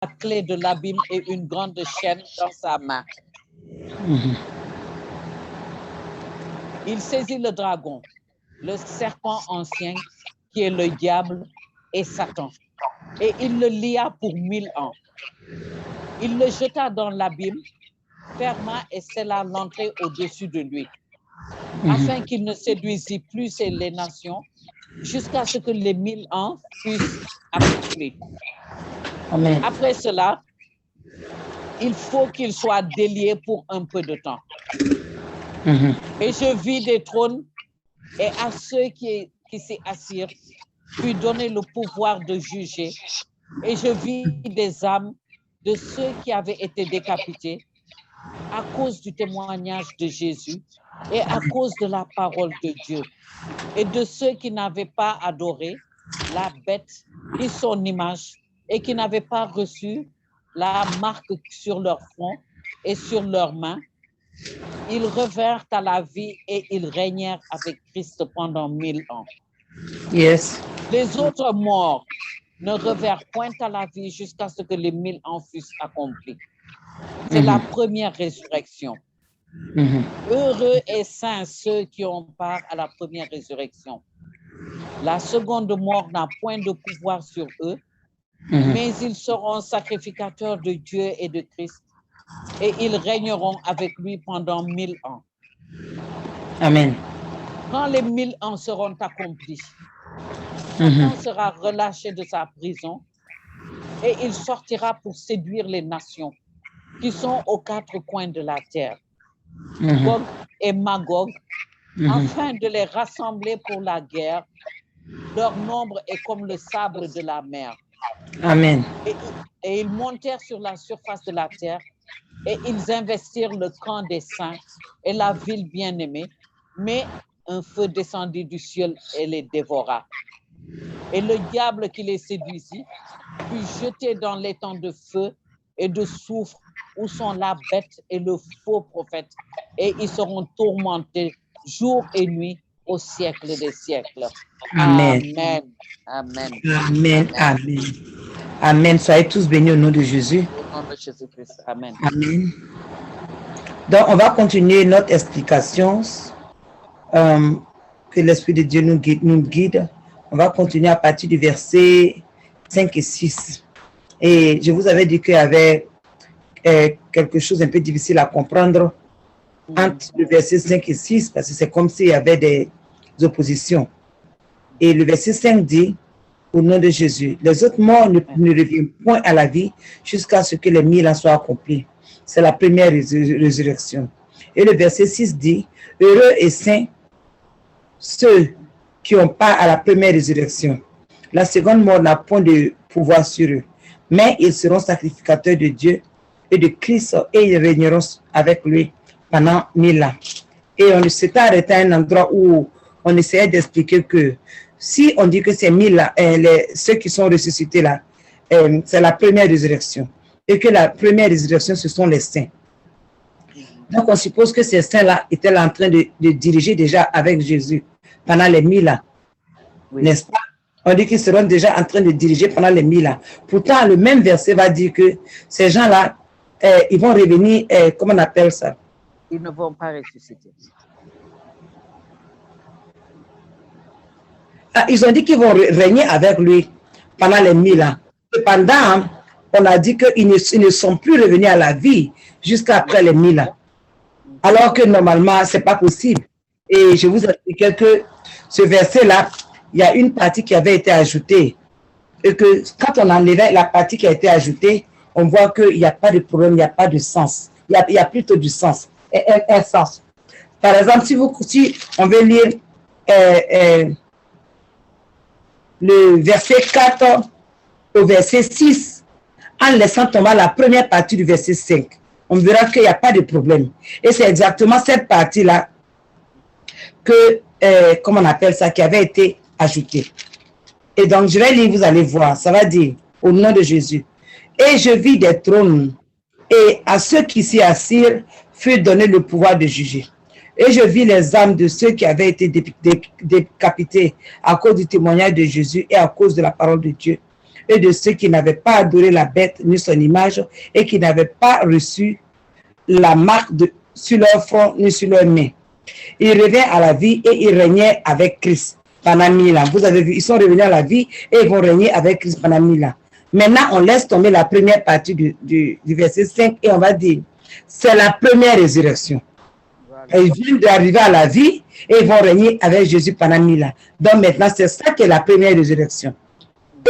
clé de l'abîme et une grande chaîne dans sa main. Il saisit le dragon, le serpent ancien, qui est le diable et Satan, et il le lia pour 1000 ans. Il le jeta dans l'abîme, ferma et scella l'entrée au-dessus de lui, afin qu'il ne séduisît plus les nations, jusqu'à ce que les 1000 ans fussent accomplis. Amen. Après cela, il faut qu'il soit délié pour un peu de temps. Et je vis des trônes, et à ceux qui s'y assirent, fut donné le pouvoir de juger. Et je vis des âmes de ceux qui avaient été décapités à cause du témoignage de Jésus et à cause de la parole de Dieu, et de ceux qui n'avaient pas adoré la bête ni son image, et qui n'avaient pas reçu la marque sur leur front et sur leurs mains. Ils revinrent à la vie et ils régnèrent avec Christ pendant 1000 ans. Yes. Les autres morts ne revinrent point à la vie jusqu'à ce que les 1000 ans fussent accomplis. C'est la première résurrection. Heureux et saints ceux qui ont part à la première résurrection. La seconde mort n'a point de pouvoir sur eux, mais ils seront sacrificateurs de Dieu et de Christ, et ils régneront avec lui pendant 1000 ans. Amen. Quand les 1000 ans seront accomplis, Satan sera relâché de sa prison et il sortira pour séduire les nations qui sont aux quatre coins de la terre, Gog et Magog, afin de les rassembler pour la guerre. Leur nombre est comme le sable de la mer. Amen. Et ils montèrent sur la surface de la terre et ils investirent le camp des saints et la ville bien-aimée, mais un feu descendit du ciel et les dévora. Et le diable qui les séduisit fut jeté dans l'étang de feu et de soufre où sont la bête et le faux prophète, et ils seront tourmentés jour et nuit au siècle des siècles. Amen. Amen. Amen. Amen. Amen. Amen. Soyez tous bénis au nom de Jésus. Au nom de Jésus-Christ. Amen. Amen. Donc, on va continuer notre explication. Que l'Esprit de Dieu nous guide. On va continuer à partir du verset 5 et 6. Et je vous avais dit qu'il y avait quelque chose un peu difficile à comprendre entre le verset 5 et 6, parce que c'est comme s'il y avait des oppositions. Et le verset 5 dit, au nom de Jésus, les autres morts ne reviennent point à la vie jusqu'à ce que les 1000 ans soient accomplis. C'est la première résurrection. Et le verset 6 dit, heureux et saints ceux qui ont part à la première résurrection. La seconde mort n'a point de pouvoir sur eux, mais ils seront sacrificateurs de Dieu et de Christ, et ils régneront avec lui pendant 1000 ans. Et on s'est arrêté à un endroit où on essayait d'expliquer que si on dit que c'est 1000 ans, ceux qui sont ressuscités là, c'est la première résurrection, et que la première résurrection, ce sont les saints. Donc on suppose que ces saints-là étaient là en train de diriger déjà avec Jésus pendant les 1000 ans, n'est-ce pas? On dit qu'ils seront déjà en train de diriger pendant les 1000 ans. Pourtant, le même verset va dire que ces gens-là, ils vont revenir, comment on appelle ça? Ils ne vont pas ressusciter. Ah, ils ont dit qu'ils vont régner avec lui pendant les 1000 ans. Cependant, on a dit qu'ils ne sont plus revenus à la vie jusqu'à après les 1000 ans. Alors que normalement, ce n'est pas possible. Et je vous expliquais que ce verset-là, il y a une partie qui avait été ajoutée. Et que quand on enlevait la partie qui a été ajoutée, on voit qu'il n'y a pas de problème, il n'y a pas de sens. Il y a plutôt du sens, un sens. Par exemple, si on veut lire le verset 4 au verset 6, en laissant tomber la première partie du verset 5, on verra qu'il n'y a pas de problème. Et c'est exactement cette partie-là que, comment on appelle ça, qui avait été ajoutée. Et donc, je vais lire, vous allez voir, ça va dire, au nom de Jésus. Et je vis des trônes, et à ceux qui s'y assirent fut donné le pouvoir de juger. Et je vis les âmes de ceux qui avaient été décapités à cause du témoignage de Jésus et à cause de la parole de Dieu. et de ceux qui n'avaient pas adoré la bête ni son image et qui n'avaient pas reçu la marque sur leur front ni sur leurs mains. Ils reviennent à la vie et ils régnaient avec Christ pendant 1000 ans. Vous avez vu, ils sont revenus à la vie et ils vont régner avec Christ pendant 1000 ans. Maintenant, on laisse tomber la première partie du verset 5 et on va dire, c'est la première résurrection. Ils viennent d'arriver à la vie et ils vont régner avec Jésus pendant 1000 ans. Donc maintenant, c'est ça qui est la première résurrection.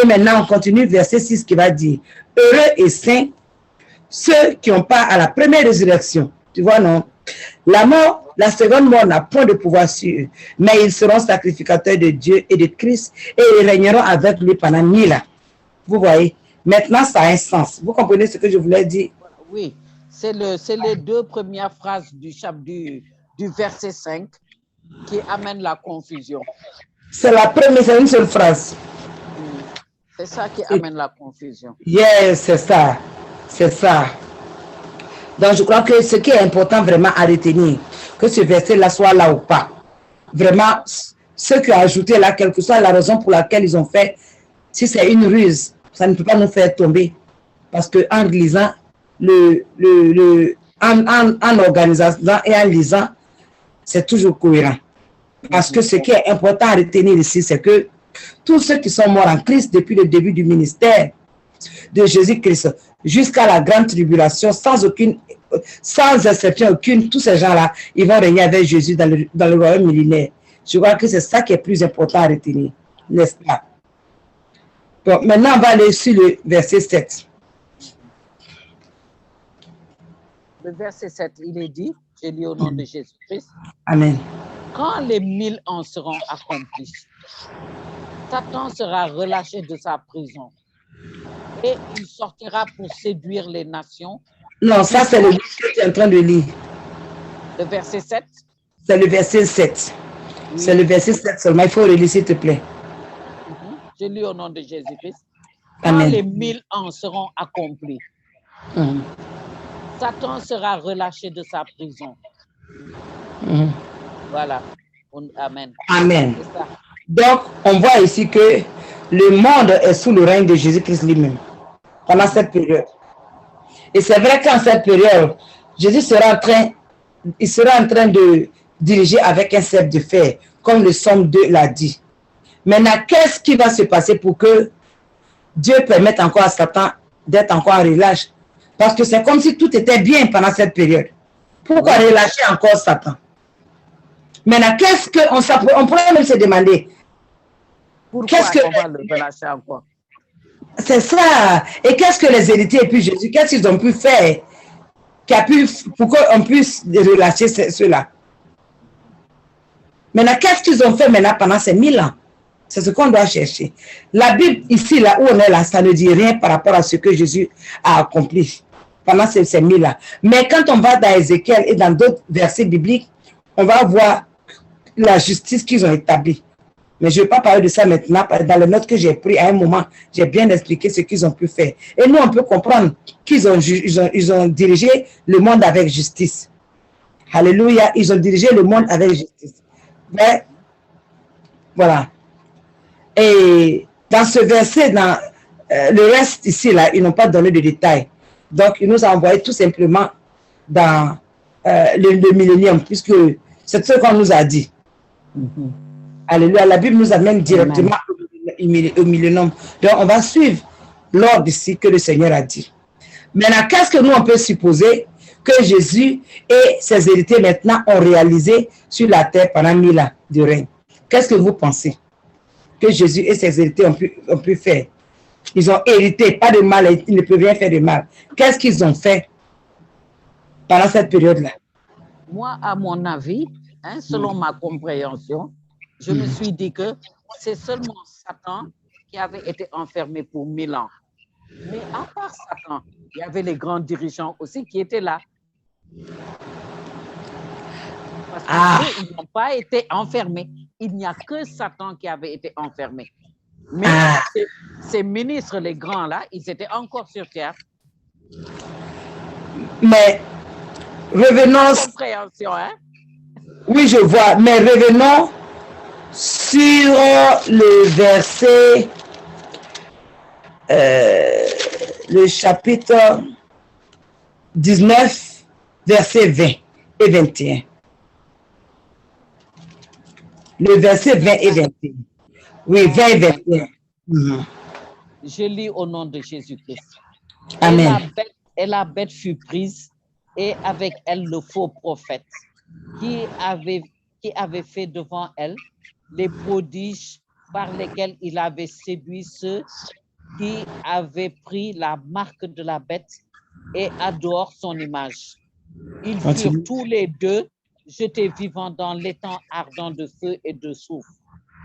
Et maintenant, on continue verset 6 qui va dire, heureux et saints ceux qui ont part à la première résurrection. Tu vois, non? La mort, la seconde mort n'a point de pouvoir sur eux, mais ils seront sacrificateurs de Dieu et de Christ et ils régneront avec lui pendant 1000 ans. Vous voyez? Maintenant, ça a un sens. Vous comprenez ce que je voulais dire? Oui, c'est les deux premières phrases du verset 5 qui amènent la confusion. C'est la première, c'est une seule phrase. C'est ça qui amène la confusion. Yes, c'est ça. C'est ça. Donc, je crois que ce qui est important vraiment à retenir, que ce verset-là soit là ou pas. Vraiment, ceux qui ont ajouté là, quelle que soit la raison pour laquelle ils ont fait, si c'est une ruse, ça ne peut pas nous faire tomber. Parce qu'en lisant, en organisant et en lisant, c'est toujours cohérent. Parce que ce qui est important à retenir ici, c'est que tous ceux qui sont morts en Christ depuis le début du ministère de Jésus-Christ jusqu'à la grande tribulation, sans exception aucune, tous ces gens-là, ils vont régner avec Jésus dans le royaume millénaire. Je crois que c'est ça qui est plus important à retenir, n'est-ce pas? Bon, maintenant, on va aller sur le verset 7. Le verset 7, il est dit, je lis au nom de Jésus-Christ. Amen. Quand les 1000 ans seront accomplis, Satan sera relâché de sa prison et il sortira pour séduire les nations. Non, ça c'est le verset que tu es en train de lire. Le verset 7? C'est le verset 7. Oui. C'est le verset 7 seulement. Il faut relire, s'il te plaît. Je lis au nom de Jésus-Christ. Quand Amen. les 1000 ans seront accomplis, Satan sera relâché de sa prison. Voilà. Amen. Amen. Donc, on voit ici que le monde est sous le règne de Jésus-Christ lui-même pendant cette période. Et c'est vrai qu'en cette période, Jésus sera en train de diriger avec un sceptre de fer, comme le Somme 2 l'a dit. Maintenant, qu'est-ce qui va se passer pour que Dieu permette encore à Satan d'être encore en relâche? Parce que c'est comme si tout était bien pendant cette période. Pourquoi relâcher encore Satan? Maintenant, qu'est-ce qu'on pourrait même se demander? Pourquoi on va le relâcher encore? C'est ça. Et qu'est-ce que les héritiers et puis Jésus, qu'est-ce qu'ils ont pu faire pour qu'on puisse relâcher ceux-là? Maintenant, qu'est-ce qu'ils ont fait maintenant pendant ces 1000 ans? C'est ce qu'on doit chercher. La Bible, ici, là où on est là, ça ne dit rien par rapport à ce que Jésus a accompli pendant ces 1000 ans. Mais quand on va dans Ézéchiel et dans d'autres versets bibliques, on va voir la justice qu'ils ont établie. Mais je ne vais pas parler de ça maintenant. Dans les notes que j'ai prises à un moment, j'ai bien expliqué ce qu'ils ont pu faire. Et nous, on peut comprendre qu'ils ont dirigé le monde avec justice. Alléluia, ils ont dirigé le monde avec justice. Mais, voilà. Et dans ce verset, dans le reste ici, là, ils n'ont pas donné de détails. Donc, ils nous ont envoyé tout simplement dans le millénium, puisque c'est ce qu'on nous a dit. Alléluia. La Bible nous amène directement au millénium. Donc, on va suivre l'ordre ici que le Seigneur a dit. Maintenant, qu'est-ce que nous, on peut supposer que Jésus et ses héritiers maintenant ont réalisé sur la terre pendant 1000 ans de règne? Qu'est-ce que vous pensez que Jésus et ses héritiers ont pu faire? Ils ont hérité, pas de mal, ils ne peuvent rien faire de mal. Qu'est-ce qu'ils ont fait pendant cette période-là? Moi, à mon avis, selon ma compréhension, je me suis dit que c'est seulement Satan qui avait été enfermé pour 1000 ans. Mais à part Satan, il y avait les grands dirigeants aussi qui étaient là. Parce qu'ils n'ont pas été enfermés. Il n'y a que Satan qui avait été enfermé. Mais ces ministres, les grands là, ils étaient encore sur terre. Mais revenons... Compréhension, hein? Oui, je vois. Mais revenons sur le verset le chapitre 19, versets 20 et 21. Le verset 20 et 21. Oui, 20 et 21. Je lis au nom de Jésus-Christ. Amen. Et la bête fut prise, et avec elle le faux prophète, qui avait fait devant elle les prodiges par lesquels il avait séduit ceux qui avaient pris la marque de la bête et adorent son image. Ils furent tous les deux jetés vivants dans l'étang ardent de feu et de soufre.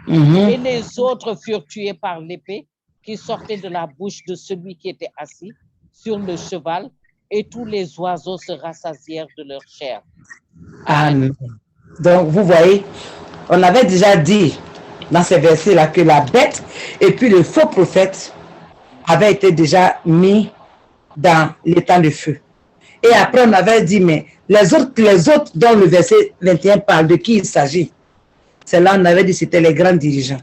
Et les autres furent tués par l'épée qui sortait de la bouche de celui qui était assis sur le cheval, et tous les oiseaux se rassasièrent de leur chair. Amen. Donc, vous voyez, on avait déjà dit dans ces versets-là que la bête et puis le faux prophète avaient été déjà mis dans l'étang de feu. Et après, on avait dit, mais les autres dont le verset 21 parle, de qui il s'agit? C'est là on avait dit, c'était les grands dirigeants.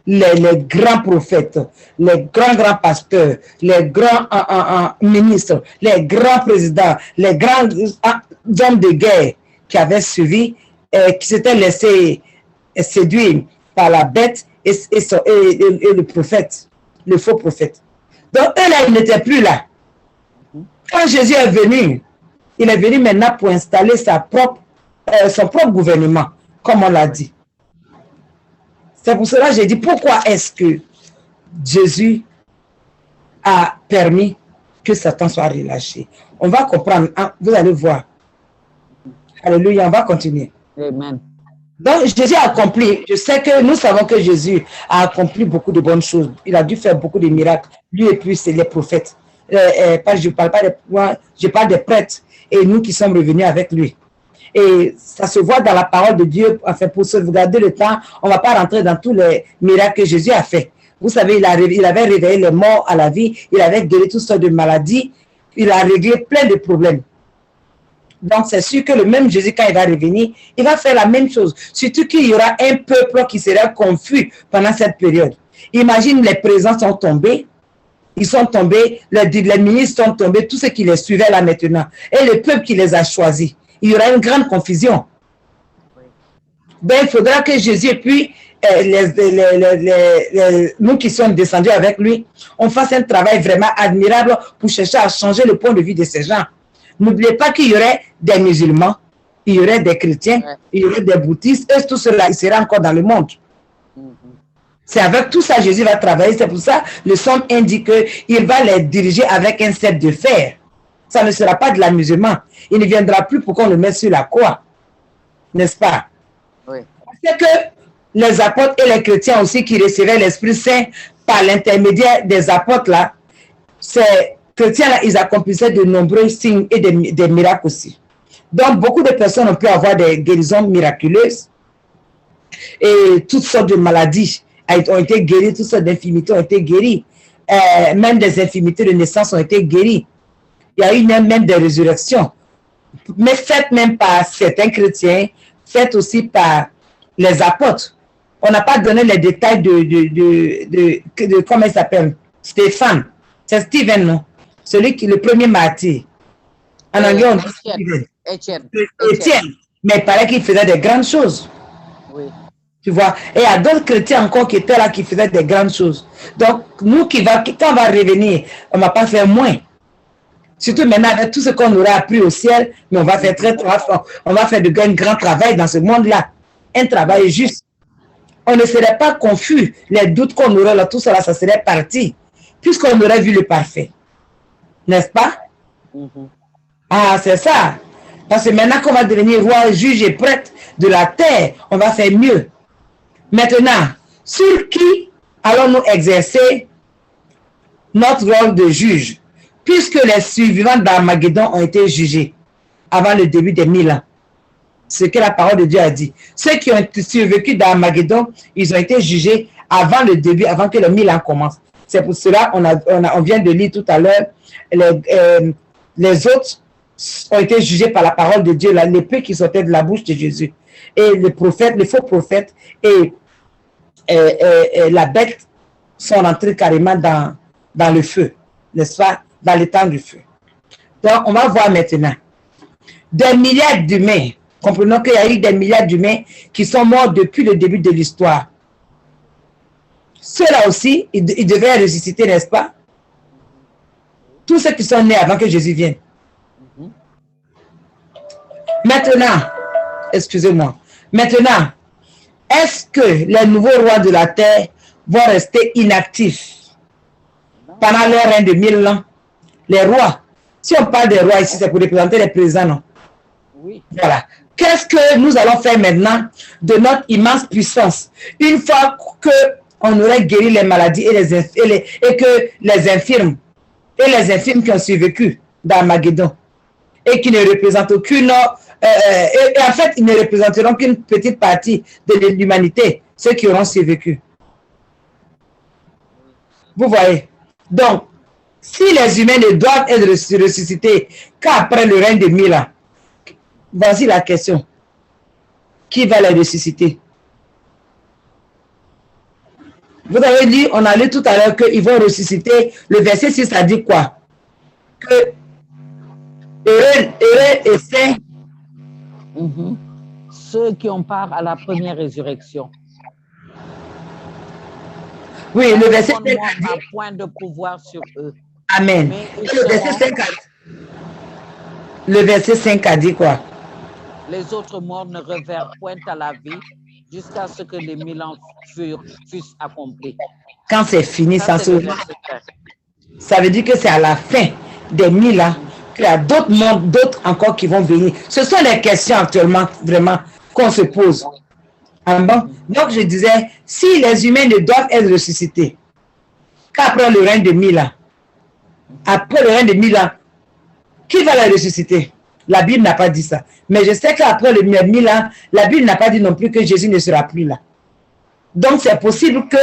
Les grands prophètes, les grands pasteurs, les grands ministres, les grands présidents, les grands hommes de guerre qui avaient suivi, qui s'étaient laissés séduire par la bête et le prophète, le faux prophète. Donc, eux là, ils n'étaient plus là. Quand Jésus est venu, il est venu maintenant pour installer son propre gouvernement, comme on l'a dit. C'est pour cela que j'ai dit, pourquoi est-ce que Jésus a permis que Satan soit relâché? On va comprendre, hein? Vous allez voir. Alléluia, on va continuer. Amen. Donc, Jésus a accompli, je sais que nous savons que Jésus a accompli beaucoup de bonnes choses. Il a dû faire beaucoup de miracles. Lui et puis, c'est les prophètes. Je parle pas je parle des prêtres et nous qui sommes revenus avec lui. Et ça se voit dans la parole de Dieu. Enfin, pour sauvegarder le temps, on ne va pas rentrer dans tous les miracles que Jésus a fait. Vous savez, il avait réveillé les morts à la vie, il avait guéri toutes sortes de maladies, il a réglé plein de problèmes. Donc, c'est sûr que le même Jésus, quand il va revenir, il va faire la même chose. Surtout qu'il y aura un peuple qui sera confus pendant cette période. Imagine, les présents sont tombés. Ils sont tombés, les ministres sont tombés, tous ceux qui les suivaient là maintenant. Et le peuple qui les a choisis. Il y aura une grande confusion. Ben, il faudra que Jésus et puis nous qui sommes descendus avec lui, on fasse un travail vraiment admirable pour chercher à changer le point de vue de ces gens. N'oubliez pas qu'il y aurait des musulmans, il y aurait des chrétiens, il y aurait des bouddhistes, et tout cela, il sera encore dans le monde. C'est avec tout ça que Jésus va travailler. C'est pour ça que le somme indique qu'il va les diriger avec un sceptre de fer. Ça ne sera pas de l'amusement. Il ne viendra plus pour qu'on le mette sur la croix. N'est-ce pas? Oui. C'est que les apôtres et les chrétiens aussi qui recevaient l'Esprit Saint par l'intermédiaire des apôtres là, ces chrétiens-là, ils accomplissaient de nombreux signes et des miracles aussi. Donc, beaucoup de personnes ont pu avoir des guérisons miraculeuses et toutes sortes de maladies ont été guéries, toutes sortes d'infirmités ont été guéries. Même des infirmités de naissance ont été guéries. Il y a eu même des résurrections. Mais faites même par certains chrétiens, faites aussi par les apôtres. On n'a pas donné les détails de comment il s'appelle? Stéphane. C'est Stephen, non? Celui qui est le premier martyr. En anglais, on dit Étienne. Mais il paraît qu'il faisait des grandes choses. Oui. Tu vois, et il y a d'autres chrétiens encore qui étaient là, qui faisaient des grandes choses. Donc, nous, quand on va revenir, on ne va pas faire moins. Surtout maintenant, avec tout ce qu'on aura appris au ciel, mais on va faire on va faire un grand travail dans ce monde-là. Un travail juste. On ne serait pas confus. Les doutes qu'on aurait là, tout cela, ça serait parti. Puisqu'on aurait vu le parfait. N'est-ce pas? Ah, c'est ça. Parce que maintenant qu'on va devenir roi, juge et prêtre de la terre, on va faire mieux. Maintenant, sur qui allons-nous exercer notre rôle de juge, puisque les survivants d'Armageddon ont été jugés avant le début des 1000 ans? Ce que la parole de Dieu a dit. Ceux qui ont survécu d'Armageddon, ils ont été jugés avant le début, avant que les 1000 ans commencent. C'est pour cela on vient de lire tout à l'heure, les autres ont été jugés par la parole de Dieu, l'épée qui sortait de la bouche de Jésus. Et le prophète, le faux prophète et la bête sont entrés carrément dans le feu, n'est-ce pas? Dans le temps du feu. Donc, on va voir maintenant. Des milliards d'humains, comprenons qu'il y a eu des milliards d'humains qui sont morts depuis le début de l'histoire. Ceux-là aussi, ils devaient ressusciter, n'est-ce pas? Tous ceux qui sont nés avant que Jésus vienne. Maintenant, excusez-moi, maintenant, est-ce que les nouveaux rois de la terre vont rester inactifs pendant leur règne de 1000 ans? Les rois, si on parle des rois ici, c'est pour représenter les présidents, non? Oui. Voilà. Qu'est-ce que nous allons faire maintenant de notre immense puissance? Une fois qu'on aurait guéri les maladies et que les infirmes qui ont survécu dans Armageddon et qui ne représentent aucune... et en fait, ils ne représenteront qu'une petite partie de l'humanité, ceux qui auront survécu. Vous voyez? Donc, si les humains ne doivent être ressuscités qu'après le règne de 1000 ans, voici la question. Qui va les ressusciter? Vous avez dit, on a lu tout à l'heure qu'ils vont ressusciter. Le verset 6 a dit quoi? Que heureux et saints. Ceux qui ont part à la première résurrection. Oui, le verset 5 a dit point de pouvoir sur eux. Amen. Le verset 5 a dit quoi? Les autres morts ne revinrent point à la vie jusqu'à ce que les 1000 ans fussent accomplis. Quand c'est fini, ça veut dire que c'est à la fin des 1000 ans qu'il y a d'autres mondes, d'autres encore qui vont venir. Ce sont les questions actuellement vraiment qu'on se pose. Ah bon? Donc je disais, si les humains ne doivent être ressuscités qu'après le règne de 1000 ans, après le règne de 1000 ans, qui va les ressusciter? La Bible n'a pas dit ça. Mais je sais qu'après le 1000 ans, la Bible n'a pas dit non plus que Jésus ne sera plus là. Donc c'est possible que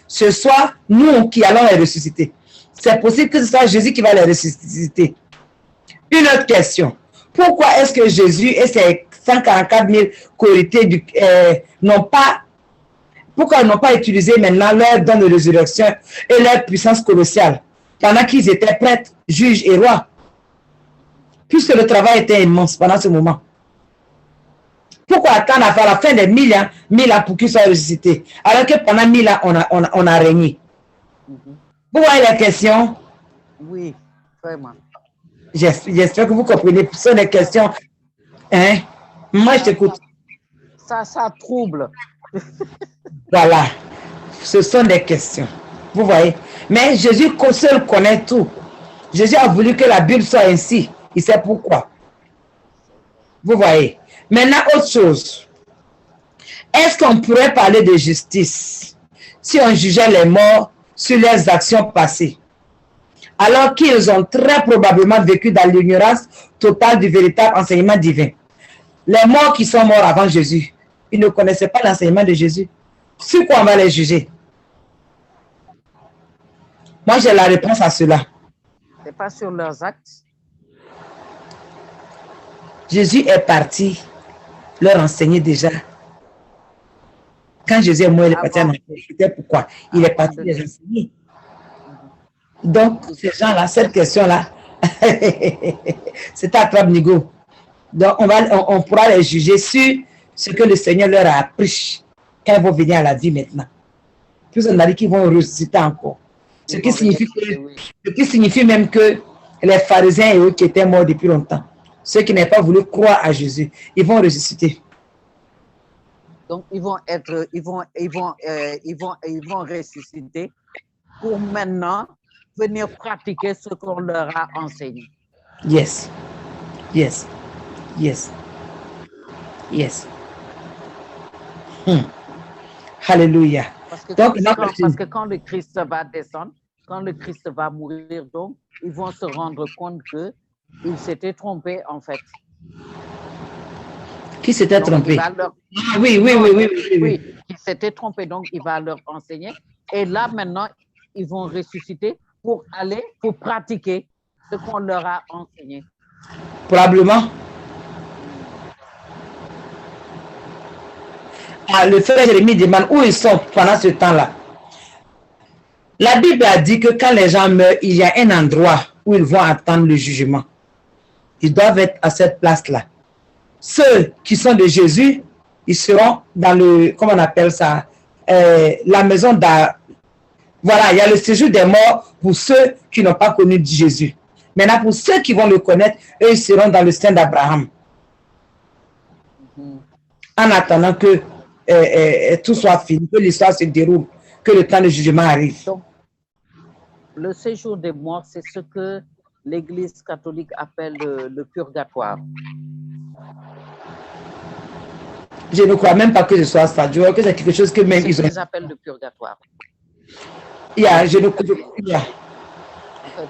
ce soit nous qui allons les ressusciter. C'est possible que ce soit Jésus qui va les ressusciter. Une autre question. Pourquoi est-ce que Jésus et ses 144 000 cohortés pourquoi ils n'ont pas utilisé maintenant leur don de résurrection et leur puissance colossale pendant qu'ils étaient prêtres, juges et rois? Puisque le travail était immense pendant ce moment. Pourquoi attendre à la fin des 1000 ans pour qu'ils soient ressuscités, alors que pendant 1000 ans, on a régné? Vous voyez la question? Oui, vraiment. J'espère que vous comprenez. Ce sont des questions. Hein? Moi, je t'écoute. Ça trouble. Voilà. Ce sont des questions. Vous voyez? Mais Jésus seul connaît tout. Jésus a voulu que la Bible soit ainsi. Il sait pourquoi. Vous voyez? Maintenant, autre chose. Est-ce qu'on pourrait parler de justice si on jugeait les morts sur leurs actions passées, alors qu'ils ont très probablement vécu dans l'ignorance totale du véritable enseignement divin? Les morts qui sont morts avant Jésus, ils ne connaissaient pas l'enseignement de Jésus. Sur quoi on va les juger? Moi, j'ai la réponse à cela. Ce n'est pas sur leurs actes. Jésus est parti leur enseigner déjà. Quand Jésus est mort, il est parti en enseigner. C'était pourquoi il est parti les enseigner. Donc, ces gens-là, cette question-là, c'est à Trabnigo. Donc, on pourra les juger sur ce que le Seigneur leur a appris quand ils vont venir à la vie maintenant. Plus on a dit qu'ils vont ressusciter encore. Ce qui signifie même que les pharisiens et eux qui étaient morts depuis longtemps, ceux qui n'avaient pas voulu croire à Jésus, ils vont ressusciter. Donc, ils vont ressusciter pour maintenant venir pratiquer ce qu'on leur a enseigné. Yes. Yes. Yes. Yes. Alléluia. Parce que quand le Christ va descendre, quand le Christ va mourir, donc, ils vont se rendre compte qu'ils s'étaient trompés, en fait. Qui s'était trompé? Oui. Ils s'étaient trompés, donc il va leur enseigner. Et là, maintenant, ils vont ressusciter pour pratiquer ce qu'on leur a enseigné. Probablement. Le frère Jérémie demande où ils sont pendant ce temps-là. La Bible a dit que quand les gens meurent, il y a un endroit où ils vont attendre le jugement. Ils doivent être à cette place-là. Ceux qui sont de Jésus, ils seront dans le, comment on appelle ça, la maison d'A. Voilà, il y a le séjour des morts pour ceux qui n'ont pas connu Jésus. Maintenant, pour ceux qui vont le connaître, eux, ils seront dans le sein d'Abraham. En attendant que tout soit fini, que l'histoire se déroule, que le temps de jugement arrive. Donc, le séjour des morts, c'est ce que l'Église catholique appelle le purgatoire. Je ne crois même pas que ce soit ça. Je vois que c'est quelque chose que même ils ont. Ils appellent le purgatoire. Je ne crois pas.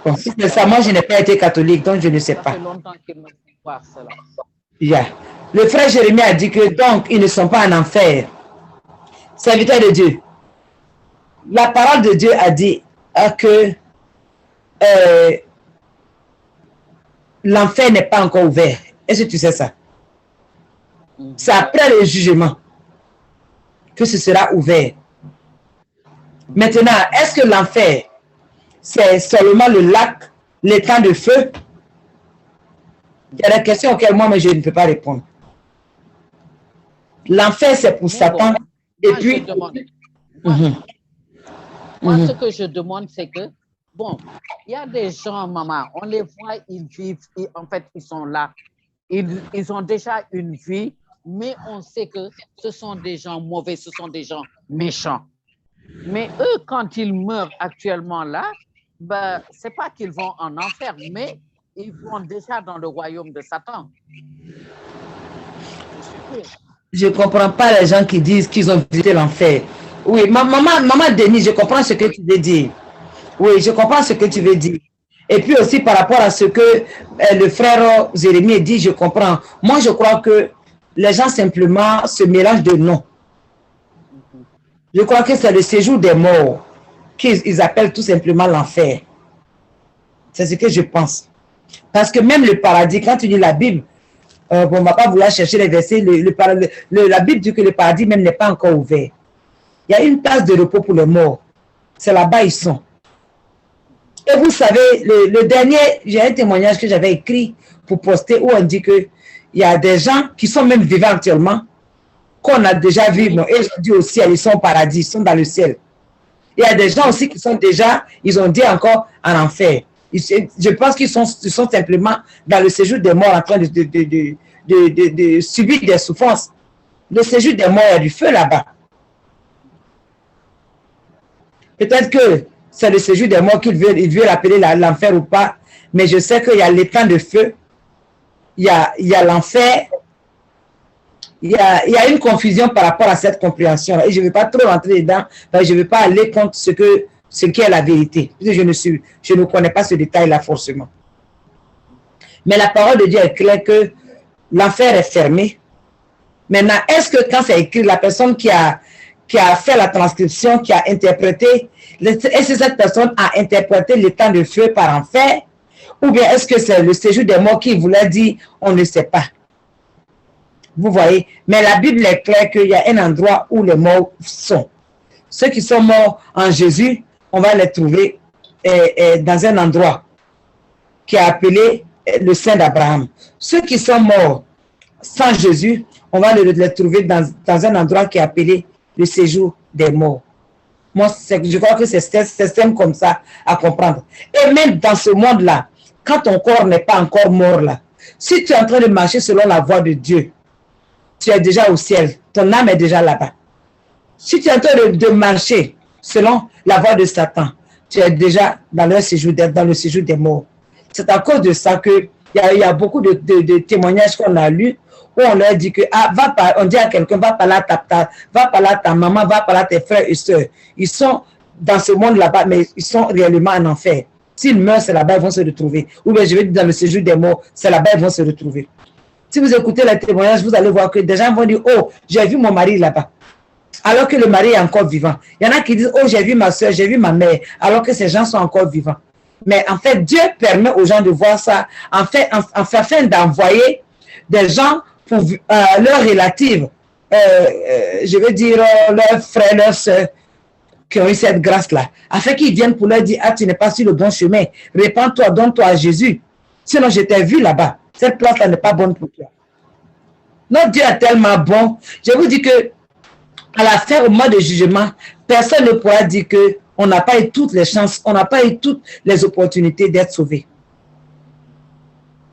Bon, si c'est ça, moi je n'ai pas été catholique, donc je ne sais pas. Ça fait longtemps qu'ils me font voir cela. Le frère Jérémie a dit que donc ils ne sont pas en enfer. Serviteur de Dieu. La parole de Dieu a dit que l'enfer n'est pas encore ouvert. Est-ce que tu sais ça? C'est après le jugement que ce sera ouvert. Maintenant, est-ce que l'enfer, c'est seulement le lac, l'étang de feu? Il y a des questions auxquelles moi, mais je ne peux pas répondre. L'enfer, c'est pour Satan. Bon, et puis, moi, ce que je demande, c'est que, bon, il y a des gens, maman, on les voit, ils vivent, en fait, ils sont là. Ils ont déjà une vie, mais on sait que ce sont des gens mauvais, ce sont des gens méchants. Mais eux, quand ils meurent actuellement là, ben, ce n'est pas qu'ils vont en enfer, mais ils vont déjà dans le royaume de Satan. Je ne comprends pas les gens qui disent qu'ils ont visité l'enfer. Oui, maman Denise, je comprends ce que tu veux dire. Oui, je comprends ce que tu veux dire. Et puis aussi par rapport à ce que le frère Jérémie dit, je comprends. Moi, je crois que les gens simplement se mélangent de noms. Je crois que c'est le séjour des morts qu'ils appellent tout simplement l'enfer. C'est ce que je pense. Parce que même le paradis, quand tu lis la Bible, on ne va pas vouloir chercher les versets, la Bible dit que le paradis même n'est pas encore ouvert. Il y a une place de repos pour les morts. C'est là-bas ils sont. Et vous savez, le dernier, j'ai un témoignage que j'avais écrit pour poster où on dit qu'il y a des gens qui sont même vivants actuellement, qu'on a déjà vu, et ils ont dit au ciel, ils sont au paradis, ils sont dans le ciel. Il y a des gens aussi qui sont déjà, ils ont dit encore en enfer. Je pense qu'ils sont simplement dans le séjour des morts en train de subir des souffrances. Le séjour des morts, il y a du feu là-bas. Peut-être que c'est le séjour des morts qu'ils veulent appeler l'enfer ou pas, mais je sais qu'il y a l'étang de feu, il y a l'enfer, il y a une confusion par rapport à cette compréhension. Et je ne vais pas trop rentrer dedans, parce que je ne vais pas aller contre ce qui est la vérité. Je ne connais pas ce détail-là forcément. Mais la parole de Dieu est claire que l'enfer est fermé. Maintenant, est-ce que quand c'est écrit, la personne qui a fait la transcription, qui a interprété, est-ce que cette personne a interprété l'étang de feu par enfer? Ou bien est-ce que c'est le séjour des morts qui voulait dire, on ne sait pas? Vous voyez, mais la Bible est claire qu'il y a un endroit où les morts sont. Ceux qui sont morts en Jésus, on va les trouver dans un endroit qui est appelé le sein d'Abraham. Ceux qui sont morts sans Jésus, on va les trouver dans un endroit qui est appelé le séjour des morts. Moi, je crois que c'est simple comme ça à comprendre. Et même dans ce monde-là, quand ton corps n'est pas encore mort là, si tu es en train de marcher selon la voie de Dieu, tu es déjà au ciel, ton âme est déjà là-bas. Si tu es en train de marcher selon la voie de Satan, tu es déjà dans le séjour des morts. C'est à cause de ça qu'il y a beaucoup de témoignages qu'on a lus où on leur dit que on dit à quelqu'un, va parler à ta maman, va parler à tes frères et soeurs. Ils sont dans ce monde là-bas, mais ils sont réellement en enfer. S'ils meurent, c'est là-bas, ils vont se retrouver. Ou bien je vais dire dans le séjour des morts, c'est là-bas, ils vont se retrouver. Si vous écoutez les témoignages, vous allez voir que des gens vont dire, oh, j'ai vu mon mari là-bas. Alors que le mari est encore vivant. Il y en a qui disent, oh, j'ai vu ma soeur, j'ai vu ma mère, alors que ces gens sont encore vivants. Mais en fait, Dieu permet aux gens de voir ça, afin d'envoyer des gens pour leurs relatives, je veux dire leurs frères, leurs soeurs, qui ont eu cette grâce-là, afin qu'ils viennent pour leur dire, ah, tu n'es pas sur le bon chemin, répands-toi, donne-toi à Jésus. Sinon, je t'ai vu là-bas. Cette place-là n'est pas bonne pour toi. Notre Dieu est tellement bon. Je vous dis que à la fin, au mois de jugement, personne ne pourra dire qu'on n'a pas eu toutes les chances, on n'a pas eu toutes les opportunités d'être sauvé,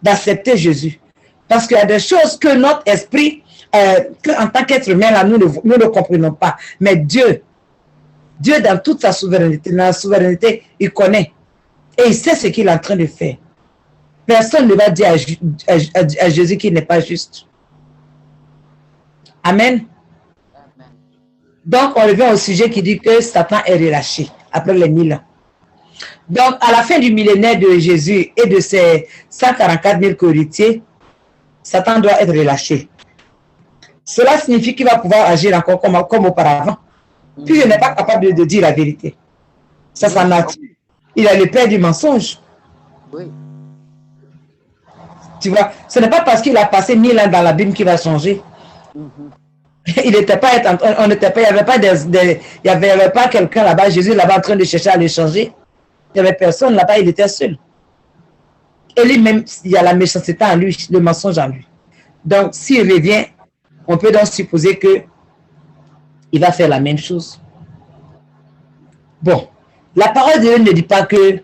d'accepter Jésus. Parce qu'il y a des choses que notre esprit, en tant qu'être humain, là, nous ne comprenons pas. Mais Dieu, dans toute sa souveraineté, dans la souveraineté, il connaît. Et il sait ce qu'il est en train de faire. Personne ne va dire à Jésus qu'il n'est pas juste. Amen. Donc, on revient au sujet qui dit que Satan est relâché après les 1000 ans. Donc, à la fin du millénaire de Jésus et de ses 144 000 cohéritiers, Satan doit être relâché. Cela signifie qu'il va pouvoir agir encore comme auparavant. Puis, il n'est pas capable de dire la vérité. Ça, ça nature. Il est le père du mensonge. Oui. Tu vois, ce n'est pas parce qu'il a passé 1000 ans dans la Bible qu'il va changer. Il n'était pas, on n'était pas, il n'y avait pas quelqu'un là-bas, Jésus là-bas en train de chercher à le changer. Il n'y avait personne là-bas, il était seul. Et lui-même, il y a la méchanceté en lui, le mensonge en lui. Donc, s'il revient, on peut donc supposer que il va faire la même chose. Bon, la parole de Dieu ne dit pas que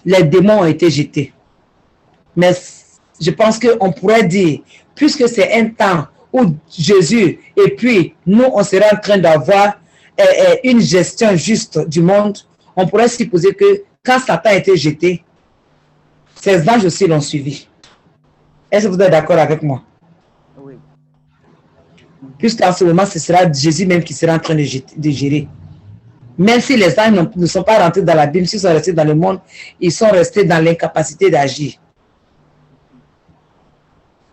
les démons ont été jetés. Mais je pense qu'on pourrait dire, puisque c'est un temps où Jésus et puis nous, on sera en train d'avoir une gestion juste du monde, on pourrait supposer que quand Satan a été jeté, ses anges aussi l'ont suivi. Est-ce que vous êtes d'accord avec moi? Oui. Puisqu'en ce moment, ce sera Jésus même qui sera en train de gérer. Même si les anges ne sont pas rentrés dans la Bible, s'ils sont restés dans le monde, ils sont restés dans l'incapacité d'agir.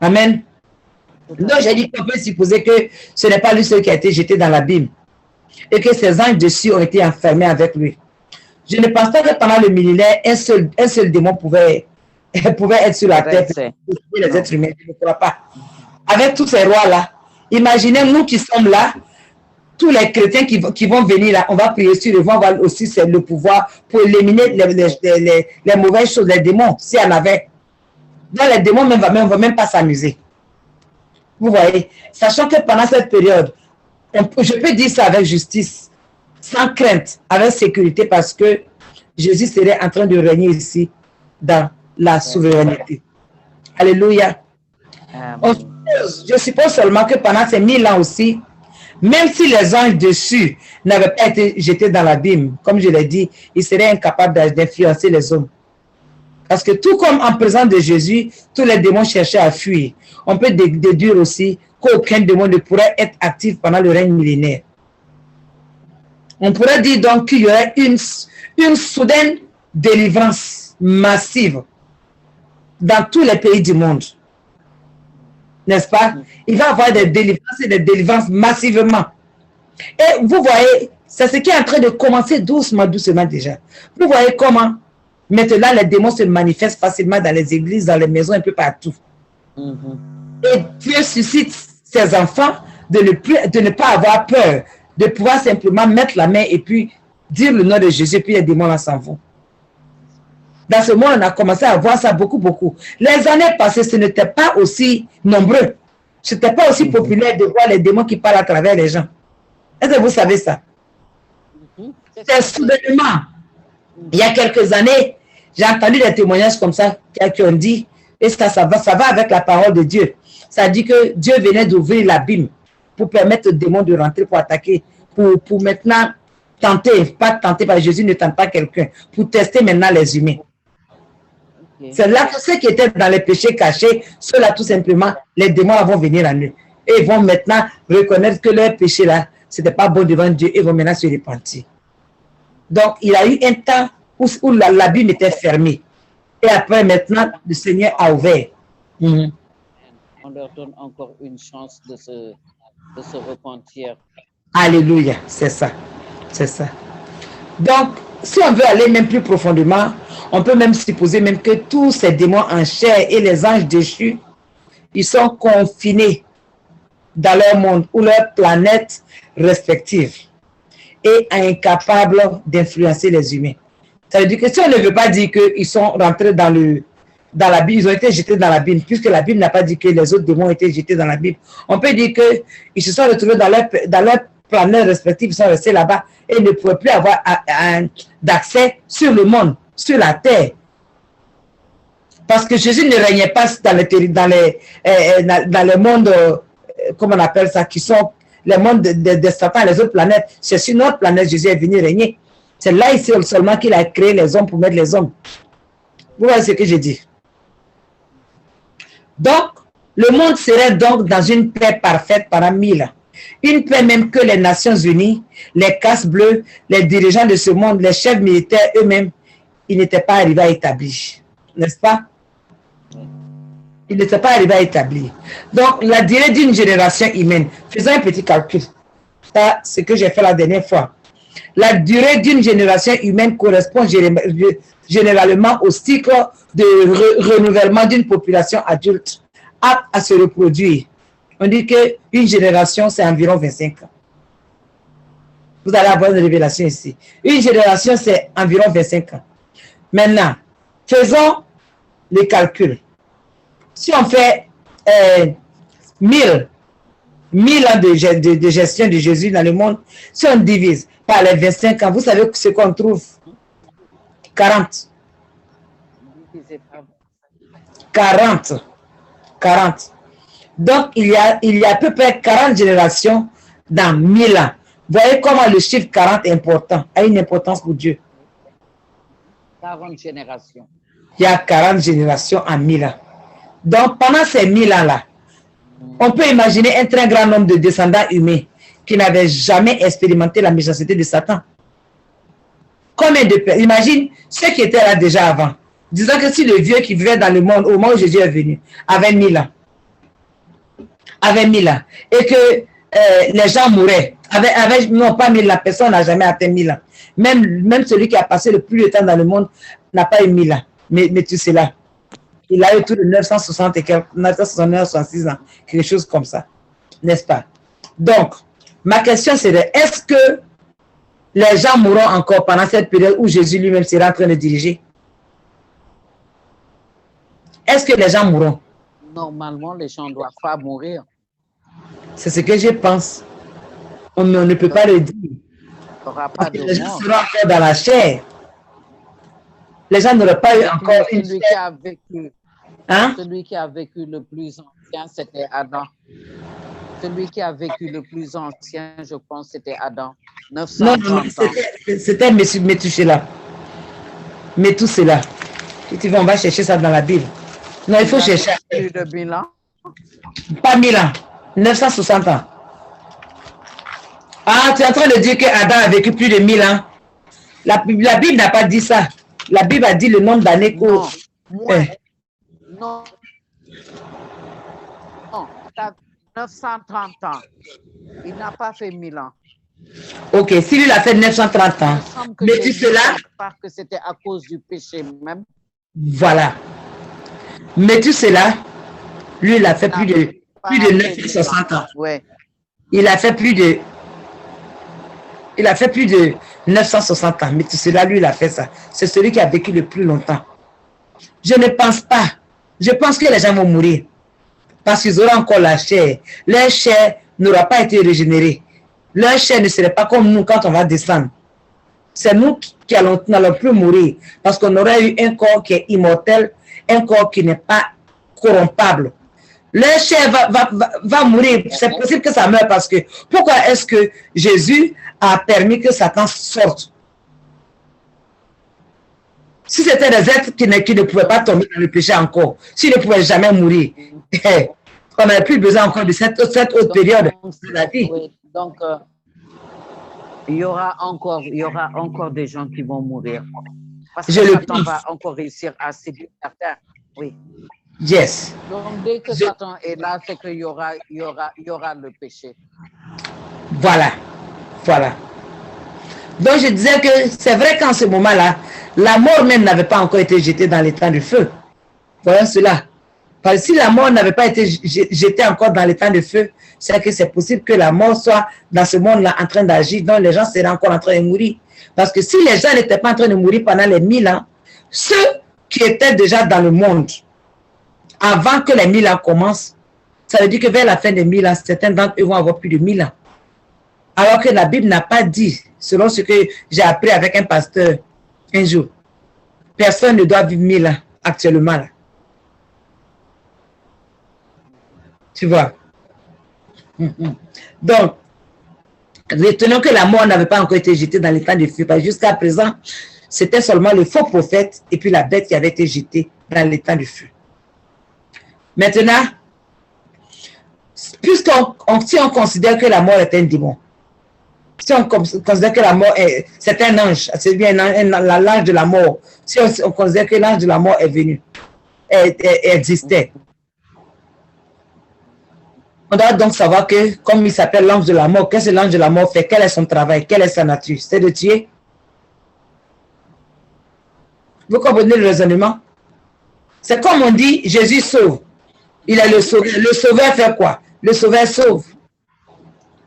Amen. Donc, j'ai dit qu'on peut supposer que ce n'est pas lui seul qui a été jeté dans l'abîme et que ses anges dessus ont été enfermés avec lui. Je ne pense pas que pendant le millénaire, un seul démon pouvait être sur la terre pour les êtres humains. Je ne crois pas. Avec tous ces rois-là, imaginez nous qui sommes là, tous les chrétiens qui vont venir là, on va prier sur eux, on va avoir aussi le pouvoir pour éliminer les mauvaises choses, les démons, s'il y en avait. Dans les démons, on ne va même pas s'amuser. Vous voyez, sachant que pendant cette période, je peux dire ça avec justice, sans crainte, avec sécurité, parce que Jésus serait en train de régner ici dans la souveraineté. Alléluia. Je suppose seulement que pendant ces 1000 ans aussi, même si les anges dessus n'avaient pas été jetés dans l'abîme, comme je l'ai dit, ils seraient incapables d'influencer les hommes. Parce que tout comme en présence de Jésus, tous les démons cherchaient à fuir. On peut déduire aussi qu'aucun démon ne pourrait être actif pendant le règne millénaire. On pourrait dire donc qu'il y aurait une soudaine délivrance massive dans tous les pays du monde. N'est-ce pas? Il va y avoir des délivrances et des délivrances massivement. Et vous voyez, c'est ce qui est en train de commencer doucement déjà. Vous voyez comment maintenant les démons se manifestent facilement dans les églises, dans les maisons, un peu partout. Et Dieu suscite ses enfants de ne pas avoir peur, de pouvoir simplement mettre la main et puis dire le nom de Jésus, puis les démons là s'en vont. Dans ce monde, on a commencé à voir ça beaucoup. Les années passées, ce n'était pas aussi nombreux. Ce n'était pas aussi populaire de voir les démons qui parlent à travers les gens. Est-ce que vous savez ça? C'est soudainement, il y a quelques années, j'ai entendu des témoignages comme ça qui ont dit, et ça va avec la parole de Dieu. Ça dit que Dieu venait d'ouvrir l'abîme pour permettre aux démons de rentrer, pour attaquer, pour maintenant tenter, pas tenter, parce que Jésus ne tente pas quelqu'un, pour tester maintenant les humains. C'est là que ceux qui étaient dans les péchés cachés, ceux-là tout simplement, les démons vont venir à eux. Et ils vont maintenant reconnaître que leur péché là, ce n'était pas bon devant Dieu, et ils vont maintenant se repentir. Donc, il y a eu un temps où l'abîme était fermée. Et après, maintenant, le Seigneur a ouvert. On leur donne encore une chance de se repentir. Alléluia, c'est ça. C'est ça. Donc, si on veut aller même plus profondément, on peut même supposer même que tous ces démons en chair et les anges déchus, ils sont confinés dans leur monde ou leur planète respective. et incapables d'influencer les humains. Ça veut dire que si on ne veut pas dire qu'ils sont rentrés dans la Bible, ils ont été jetés dans la Bible, puisque la Bible n'a pas dit que les autres démons ont été jetés dans la Bible. On peut dire qu'ils se sont retrouvés dans leur planète respective, ils sont restés là-bas et ne pouvaient plus avoir d'accès sur le monde, sur la terre. Parce que Jésus ne régnait pas dans les mondes, comment on appelle ça, qui sont les mondes de Satan, les autres planètes. C'est sur notre planète Jésus est venu régner. C'est là ici seulement qu'il a créé les hommes pour mettre les hommes. Vous voyez ce que je dis? Donc, le monde serait donc dans une paix parfaite pendant 1000 ans. Une paix même que les Nations Unies, les casques bleus, les dirigeants de ce monde, les chefs militaires eux-mêmes, ils n'étaient pas arrivés à établir. N'est-ce pas? Ils n'étaient pas arrivés à établir. Donc, la durée d'une génération humaine, faisons un petit calcul. Ça, c'est ce que j'ai fait la dernière fois. La durée d'une génération humaine correspond généralement au cycle de renouvellement d'une population adulte apte à se reproduire. On dit qu'une génération, c'est environ 25 ans. Vous allez avoir une révélation ici. Une génération, c'est environ 25 ans. Maintenant, faisons les calculs. Si on fait 1000 ans de gestion de Jésus dans le monde, si on divise par les 25 ans, vous savez ce qu'on trouve? 40. 40. Donc, il y a à peu près 40 générations dans 1000 ans. Voyez comment le chiffre 40 est important, a une importance pour Dieu. 40 générations. Il y a 40 générations en 1000 ans. Donc, pendant ces 1000 ans-là, on peut imaginer un très grand nombre de descendants humains qui n'avaient jamais expérimenté la méchanceté de Satan. Combien de personnes? Imagine ceux qui étaient là déjà avant. Disons que si le vieux qui vivait dans le monde au moment où Jésus est venu avait 1000 ans, et que les gens mouraient, non pas 1000 ans, personne n'a jamais atteint 1000 ans. Même celui qui a passé le plus de temps dans le monde n'a pas eu 1000 ans. Mais tu sais là, il a eu tout de 960 et 969, 66 ans, quelque chose comme ça, n'est-ce pas? Donc, ma question serait, est-ce que les gens mourront encore pendant cette période où Jésus lui-même sera en train de diriger? Est-ce que les gens mourront? Normalement, les gens ne doivent pas mourir. C'est ce que je pense. On ne peut pas le dire. Il n'y aura pas de les gens mort. seront encore dans la chair. Les gens n'auraient pas eu encore une Celui chair. qui a vécu, Hein? celui qui a vécu le plus ancien, c'était Adam. Celui qui a vécu le plus ancien, je pense, c'était Adam. 930 Non, ans. c'était Métusséla. Métusséla. Tu vas, on va chercher ça dans la Bible. Non, il faut Il a chercher. vécu plus de 1000 ans. Pas 1000 ans. 960 ans. Ah, tu es en train de dire que Adam a vécu plus de 1000 ans. La Bible n'a pas dit ça. La Bible a dit le nombre d'années que... Non, moins. Non. Non, t'as 930 ans. Il n'a pas fait 1000 ans. Ok, si lui il a fait 930 ans, Il me semble que mais j'ai tu lu sais là, quelque part que c'était à cause du péché même. voilà. Mais tu sais là, lui il a fait plus de 960 ans. Ouais. Il a fait plus de 960 ans. Mais tu sais là, lui il a fait ça. C'est celui qui a vécu le plus longtemps. Je ne pense pas. Je pense que les gens vont mourir. Parce qu'ils auront encore la chair. Leur chair n'aura pas été régénérée. Leur chair ne serait pas comme nous quand on va descendre. C'est nous qui n'allons plus mourir. Parce qu'on aurait eu un corps qui est immortel, un corps qui n'est pas corrompable. Leur chair va mourir. C'est possible que ça meure parce que... Pourquoi est-ce que Jésus a permis que Satan sorte? Si c'était des êtres qui ne pouvaient pas tomber dans le péché encore, s'ils ne pouvaient jamais mourir, on n'avait plus besoin encore de cette autre période de la vie. Oui, donc, il y aura encore des gens qui vont mourir. Parce que Satan va encore réussir à séduire la terre. Oui. Yes. Donc, dès que Satan est là, c'est qu'il y aura le péché. Voilà. Voilà. Donc, je disais que c'est vrai qu'en ce moment-là, la mort même n'avait pas encore été jetée dans l'étang du feu. Voyons cela. Parce que si la mort n'avait pas été jetée encore dans les temps de feu, c'est que c'est possible que la mort soit dans ce monde-là en train d'agir, donc les gens seraient encore en train de mourir. Parce que si les gens n'étaient pas en train de mourir pendant les 1000 ans, ceux qui étaient déjà dans le monde, avant que les 1000 ans commencent, ça veut dire que vers la fin des 1000 ans, certains d'entre eux vont avoir plus de 1000 ans. Alors que la Bible n'a pas dit, selon ce que j'ai appris avec un pasteur un jour, personne ne doit vivre 1000 ans actuellement. Là. Tu vois. Donc, retenons que la mort n'avait pas encore été jetée dans les temps de feu. Jusqu'à présent, c'était seulement le faux prophète et puis la bête qui avait été jetée dans les temps de feu. Maintenant, si on considère que la mort est un démon, si on considère que la mort c'est un ange, c'est bien l'ange de la mort, si on considère que l'ange de la mort est venu, existait, on doit donc savoir que, comme il s'appelle l'ange de la mort, qu'est-ce que l'ange de la mort fait? Quel est son travail? Quelle est sa nature? C'est de tuer. Vous comprenez le raisonnement? C'est comme on dit, Jésus sauve. Il est le sauveur. Le sauveur fait quoi? Le sauveur sauve.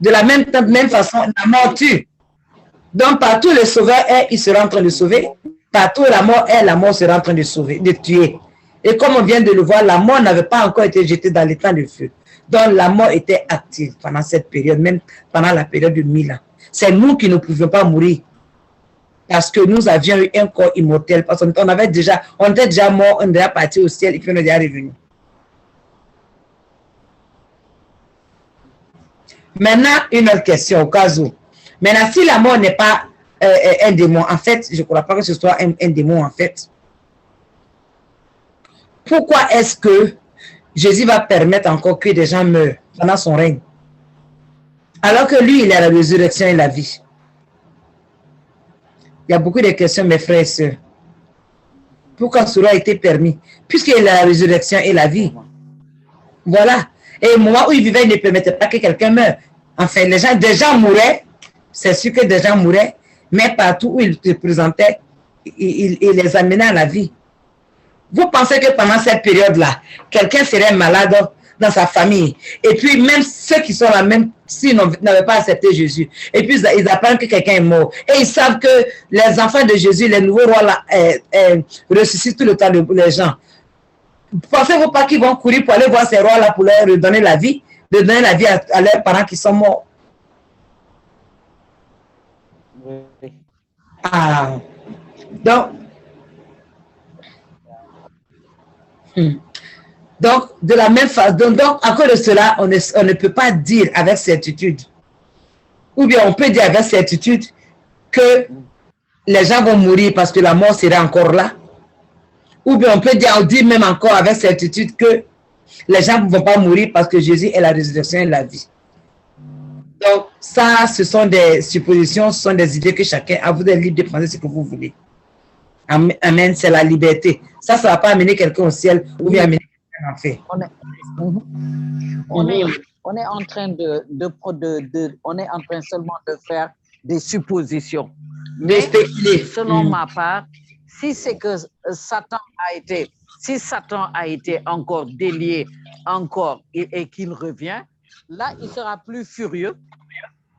De la même façon, la mort tue. Donc, partout le sauveur est, il sera en train de sauver. Partout la mort sera en train de sauver, de tuer. Et comme on vient de le voir, la mort n'avait pas encore été jetée dans les temps de feu. Donc, la mort était active pendant cette période, même pendant la période de 1000 ans. C'est nous qui ne pouvions pas mourir. Parce que nous avions eu un corps immortel. Parce qu'on était déjà mort, on était déjà parti au ciel et puis on est déjà revenu. Maintenant, une autre question au cas où. Maintenant, si la mort n'est pas un démon, en fait, je ne crois pas que ce soit un démon, en fait. Pourquoi est-ce que Jésus va permettre encore que des gens meurent pendant son règne? Alors que lui, il est la résurrection et la vie. Il y a beaucoup de questions, mes frères et sœurs. Pourquoi cela a été permis? Puisqu'il est la résurrection et la vie. Voilà. Et au moment où il vivait, il ne permettait pas que quelqu'un meure. Enfin, des gens mouraient. C'est sûr que des gens mouraient. Mais partout où il se présentait, il les amenait à la vie. Vous pensez que pendant cette période-là, quelqu'un serait malade dans sa famille. Et puis, même ceux qui sont là, même s'ils n'avaient pas accepté Jésus, et puis ils apprennent que quelqu'un est mort. Et ils savent que les enfants de Jésus, les nouveaux rois, là, ressuscitent tout le temps les gens. Pensez-vous pas qu'ils vont courir pour aller voir ces rois-là pour leur redonner la vie, de donner la vie à leurs parents qui sont morts? Oui. Ah. Donc, de la même façon, donc à cause de cela, on ne peut pas dire avec certitude, ou bien on peut dire avec certitude que les gens vont mourir parce que la mort sera encore là, ou bien on peut dire même encore avec certitude que les gens ne vont pas mourir parce que Jésus est la résurrection et la vie. Donc, ça, ce sont des suppositions, ce sont des idées que chacun a. Vous êtes libre de penser ce que vous voulez. Amen, c'est la liberté. Ça ne va pas amener quelqu'un au ciel ou bien amener quelqu'un en enfer. On est en train on est en train seulement de faire des suppositions. Mais selon ma part, si c'est que Satan a été encore délié encore et qu'il revient, là, il sera plus furieux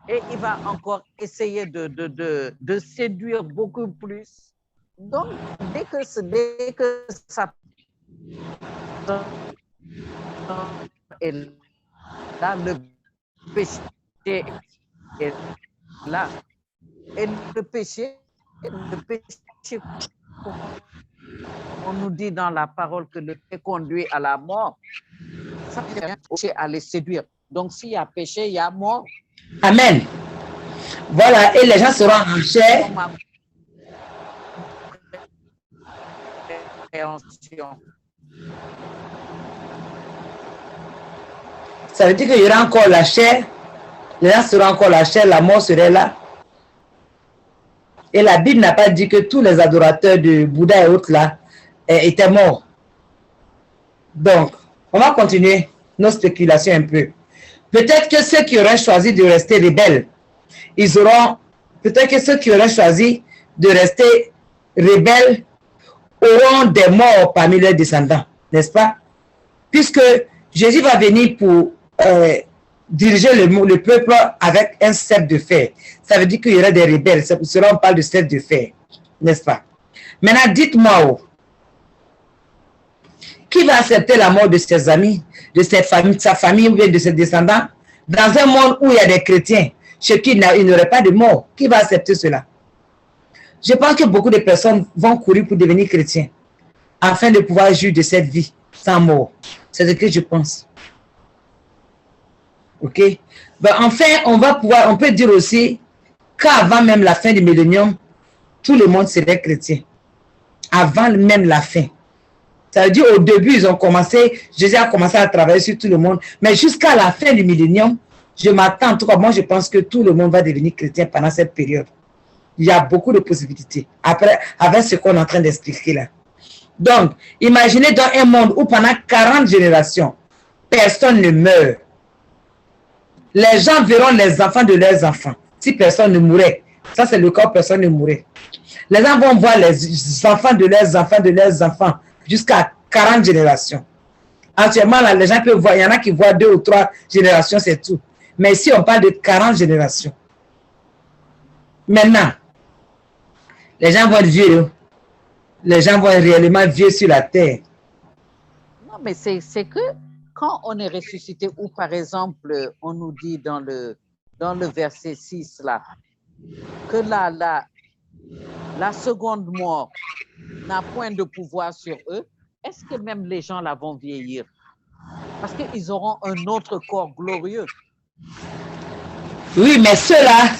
et il va encore essayer de séduire beaucoup plus. Donc, dès que Satan est là, le péché est là. Et le péché, on nous dit dans la parole que le péché conduit à la mort. Ça vient à les séduire. Donc, s'il y a péché, il y a mort. Amen. Voilà, et les gens seront en chair. Ça veut dire qu'il y aura encore la chair. Les gens seront encore la chair, la mort serait là. Et la Bible n'a pas dit que tous les adorateurs de Bouddha et autres là étaient morts. Donc, on va continuer nos spéculations un peu. Peut-être que ceux qui auraient choisi de rester rebelles, peut-être que ceux qui auraient choisi de rester rebelles auront des morts parmi leurs descendants, n'est-ce pas? puisque Jésus va venir pour diriger le peuple avec un sceptre de fer. Ça veut dire qu'il y aura des rebelles. C'est pour cela qu'on parle de sceptre de fer, n'est-ce pas? Maintenant, dites-moi, qui va accepter la mort de ses amis, de sa famille ou bien de ses descendants, dans un monde où il y a des chrétiens, chez qui il n'y aurait pas de mort? Qui va accepter cela? Je pense que beaucoup de personnes vont courir pour devenir chrétiens, afin de pouvoir jouir de cette vie sans mort. C'est ce que je pense. Ok? Ben, enfin, on peut dire aussi qu'avant même la fin du millénium, tout le monde serait chrétien. Avant même la fin. Ça veut dire au début, Jésus a commencé à travailler sur tout le monde. Mais jusqu'à la fin du millénium, je m'attends, en tout cas, moi je pense que tout le monde va devenir chrétien pendant cette période. Il y a beaucoup de possibilités. Après, avec ce qu'on est en train d'expliquer là. Donc, imaginez dans un monde où pendant 40 générations, personne ne meurt. Les gens verront les enfants de leurs enfants. Si personne ne mourait, ça c'est le cas où personne ne mourait. Les gens vont voir les enfants de leurs enfants jusqu'à 40 générations. Actuellement, là, les gens peuvent voir, il y en a qui voient 2 ou 3 générations, c'est tout. Mais ici, on parle de 40 générations. Maintenant, les gens vont être vieux. Les gens vont être réellement vieux sur la terre. Non, mais c'est que quand on est ressuscité, ou par exemple, on nous dit dans le verset 6, là, que la seconde mort n'a point de pouvoir sur eux, est-ce que même les gens là vont vieillir? Parce qu'ils auront un autre corps glorieux. Oui, mais ceux-là,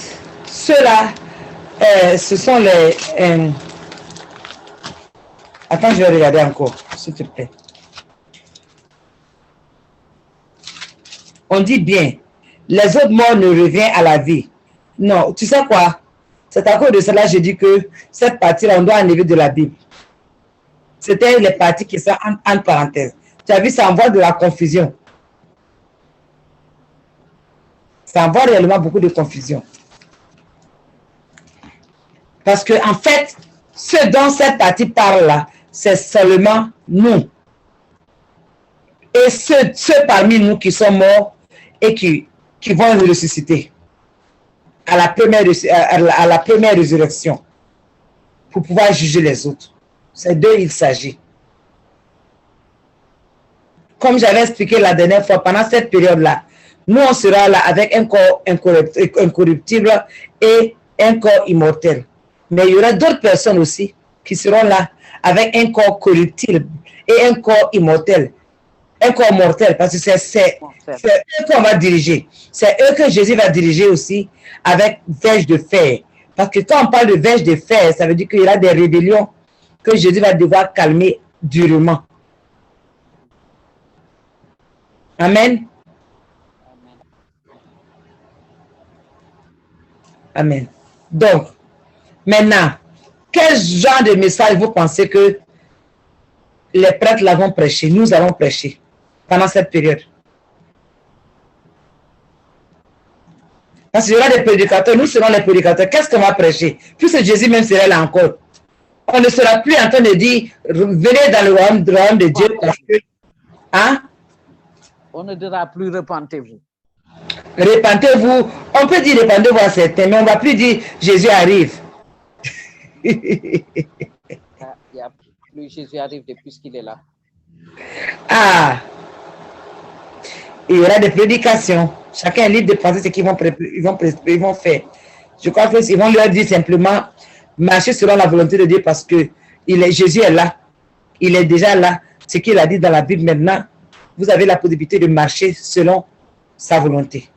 ce sont les... Attends, je vais regarder encore, s'il te plaît. On dit bien, les autres morts ne reviennent à la vie. Non, tu sais quoi? C'est à cause de cela que je dis que cette partie-là, on doit enlever de la Bible. C'était les parties qui sont en parenthèse. Tu as vu, ça envoie de la confusion. Ça envoie réellement beaucoup de confusion. Parce que, en fait, ce dont cette partie parle là, c'est seulement nous. Et ceux parmi nous qui sont morts et qui vont ressusciter à la première résurrection pour pouvoir juger les autres. C'est d'eux il s'agit. Comme j'avais expliqué la dernière fois, pendant cette période-là, nous on sera là avec un corps incorruptible et un corps immortel. Mais il y aura d'autres personnes aussi qui seront là avec un corps corruptible et un corps immortel. Un corps mortel, parce que c'est eux qu'on va diriger. C'est eux que Jésus va diriger aussi avec verge de fer. Parce que quand on parle de verge de fer, ça veut dire qu'il y aura des rébellions que Jésus va devoir calmer durement. Amen. Amen. Donc, maintenant, quel genre de message vous pensez que les prêtres l'avons prêché, nous avons prêché pendant cette période? Parce qu'il y aura des prédicateurs, nous serons les prédicateurs. Qu'est-ce qu'on va prêcher? Puisque Jésus même serait là encore. On ne sera plus en train de dire, venez dans le royaume de Dieu. Parce que, hein? On ne dira plus repentez-vous. Repentez-vous. On peut dire repentez-vous à certains, mais on ne va plus dire Jésus arrive. Il n'y a plus Jésus arrive depuis qu'il est là. Ah! Il y aura des prédications. Chacun est libre de penser ce qu'ils vont faire. Je crois qu'ils vont leur dire simplement marcher selon la volonté de Dieu parce que Jésus est là. Il est déjà là. Ce qu'il a dit dans la Bible maintenant, vous avez la possibilité de marcher selon sa volonté.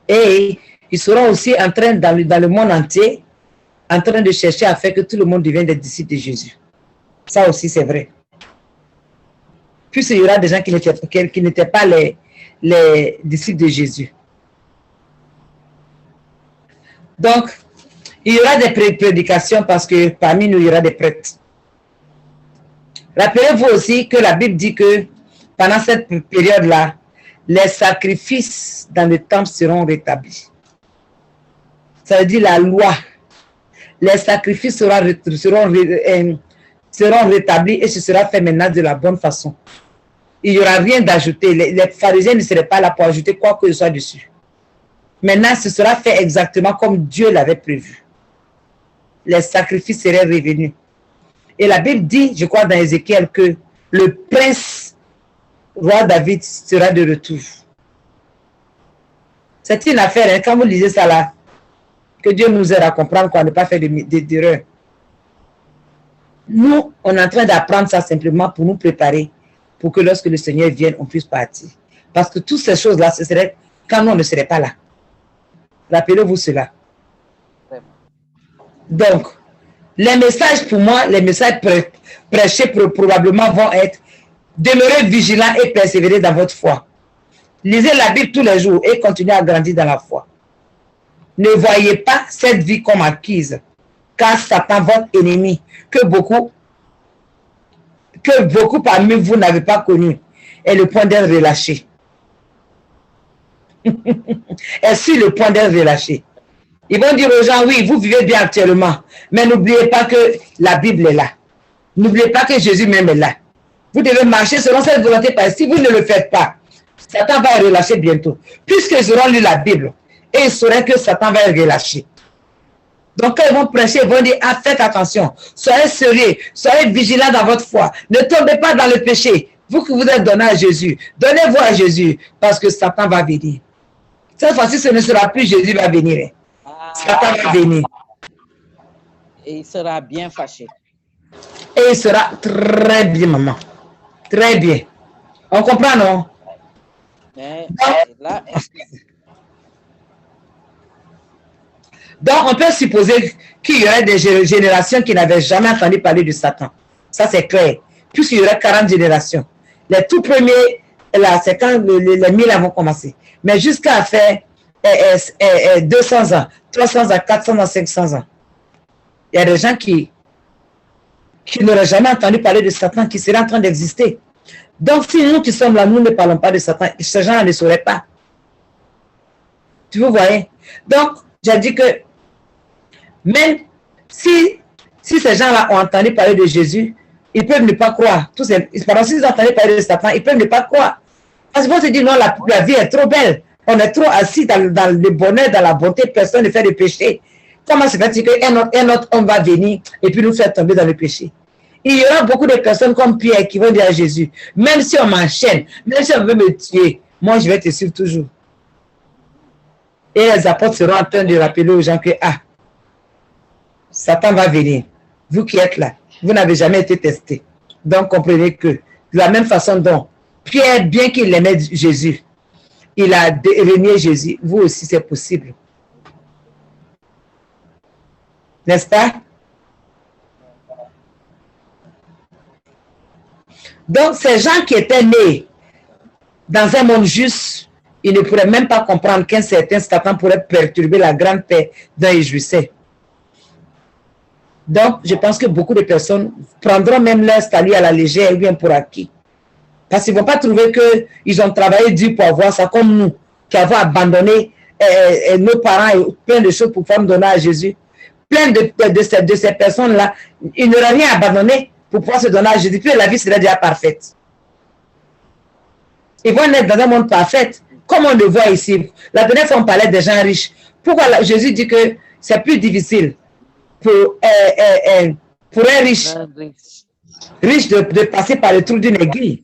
Et ils seront aussi en train, dans le monde entier, en train de chercher à faire que tout le monde devienne des disciples de Jésus. Ça aussi, c'est vrai. Puisqu'il y aura des gens qui n'étaient pas les disciples de Jésus. Donc, il y aura des prédications parce que parmi nous, il y aura des prêtres. Rappelez-vous aussi que la Bible dit que pendant cette période-là, les sacrifices dans le temple seront rétablis. Ça veut dire la loi. Les sacrifices seront seront rétablis et ce sera fait maintenant de la bonne façon. Il n'y aura rien d'ajouté. Les pharisiens ne seraient pas là pour ajouter quoi que ce soit dessus. Maintenant, ce sera fait exactement comme Dieu l'avait prévu. Les sacrifices seraient revenus. Et la Bible dit, je crois dans Ézéchiel, que le prince, roi David, sera de retour. C'est une affaire, hein, quand vous lisez ça là, que Dieu nous aide à comprendre qu'on ne pas faire d'erreur. Nous, on est en train d'apprendre ça simplement pour nous préparer, pour que lorsque le Seigneur vienne, on puisse partir. Parce que toutes ces choses-là, ce serait quand nous, on ne serait pas là. Rappelez-vous cela. Donc, les messages pour moi, les messages prêchés probablement vont être demeurez vigilants et persévérer dans votre foi. Lisez la Bible tous les jours et continuez à grandir dans la foi. Ne voyez pas cette vie comme acquise, car Satan, votre ennemi, que beaucoup parmi vous n'avez pas connu, est le point d'être relâché. Est sur le point d'être relâché. Ils vont dire aux gens, oui, vous vivez bien actuellement, mais n'oubliez pas que la Bible est là. N'oubliez pas que Jésus même est là. Vous devez marcher selon cette volonté, parce que si vous ne le faites pas, Satan va relâcher bientôt. Puisqu'ils auront lu la Bible, et ils sauront que Satan va relâcher. Donc quand ils vont prêcher, ils vont dire, ah, faites attention, soyez sérieux, soyez vigilants dans votre foi, ne tombez pas dans le péché. Vous qui vous êtes donné à Jésus, donnez-vous à Jésus, parce que Satan va venir. Cette fois-ci, ce ne sera plus Jésus qui va venir. Satan va venir. Et il sera bien fâché. Et il sera très bien, maman. Très bien. On comprend, non? Donc, on peut supposer qu'il y aurait des générations qui n'avaient jamais entendu parler de Satan. Ça, c'est clair. Puisqu'il y aurait 40 générations. Les tout premiers, là, c'est quand les 1000 ans vont commencer. Mais jusqu'à faire 200 ans, 300 ans, 400 ans, 500 ans. Il y a des gens qui n'auraient jamais entendu parler de Satan, qui seraient en train d'exister. Donc, si nous qui sommes là, nous ne parlons pas de Satan, ces gens ne sauraient pas. Tu vous voyez? Donc, j'ai dit que même si ces gens-là ont entendu parler de Jésus, ils peuvent ne pas croire. Par s'ils ont entendu parler de Satan, ils peuvent ne pas croire. Parce qu'ils vont se dire, non, la vie est trop belle. On est trop assis dans le bonheur, dans la bonté, personne ne fait de péché. Comment se fait-il qu'un autre homme va venir et puis nous faire tomber dans le péché? Il y aura beaucoup de personnes comme Pierre qui vont dire à Jésus, même si on m'enchaîne, même si on veut me tuer, moi je vais te suivre toujours. Et les apôtres seront en train de rappeler aux gens que, Satan va venir. Vous qui êtes là, vous n'avez jamais été testé. Donc comprenez que, de la même façon dont Pierre, bien qu'il aimait Jésus, il a renié Jésus, vous aussi c'est possible. N'est-ce pas? Donc, ces gens qui étaient nés dans un monde juste, ils ne pourraient même pas comprendre qu'un certain Satan pourrait perturber la grande paix dont ils jouissaient. Donc, je pense que beaucoup de personnes prendront même leur salut à la légère ou bien pour acquis. Parce qu'ils ne vont pas trouver qu'ils ont travaillé dur pour avoir ça, comme nous, qui avons abandonné nos parents et plein de choses pour pouvoir nous donner à Jésus. Plein de ces personnes-là, ils n'auraient rien abandonné pour pouvoir se donner à Jésus. Puis la vie serait déjà parfaite. Ils vont naître dans un monde parfait, comme on le voit ici. La dernière fois, on parlait des gens riches. Pourquoi Jésus dit que c'est plus difficile pour un riche de passer par le trou d'une aiguille?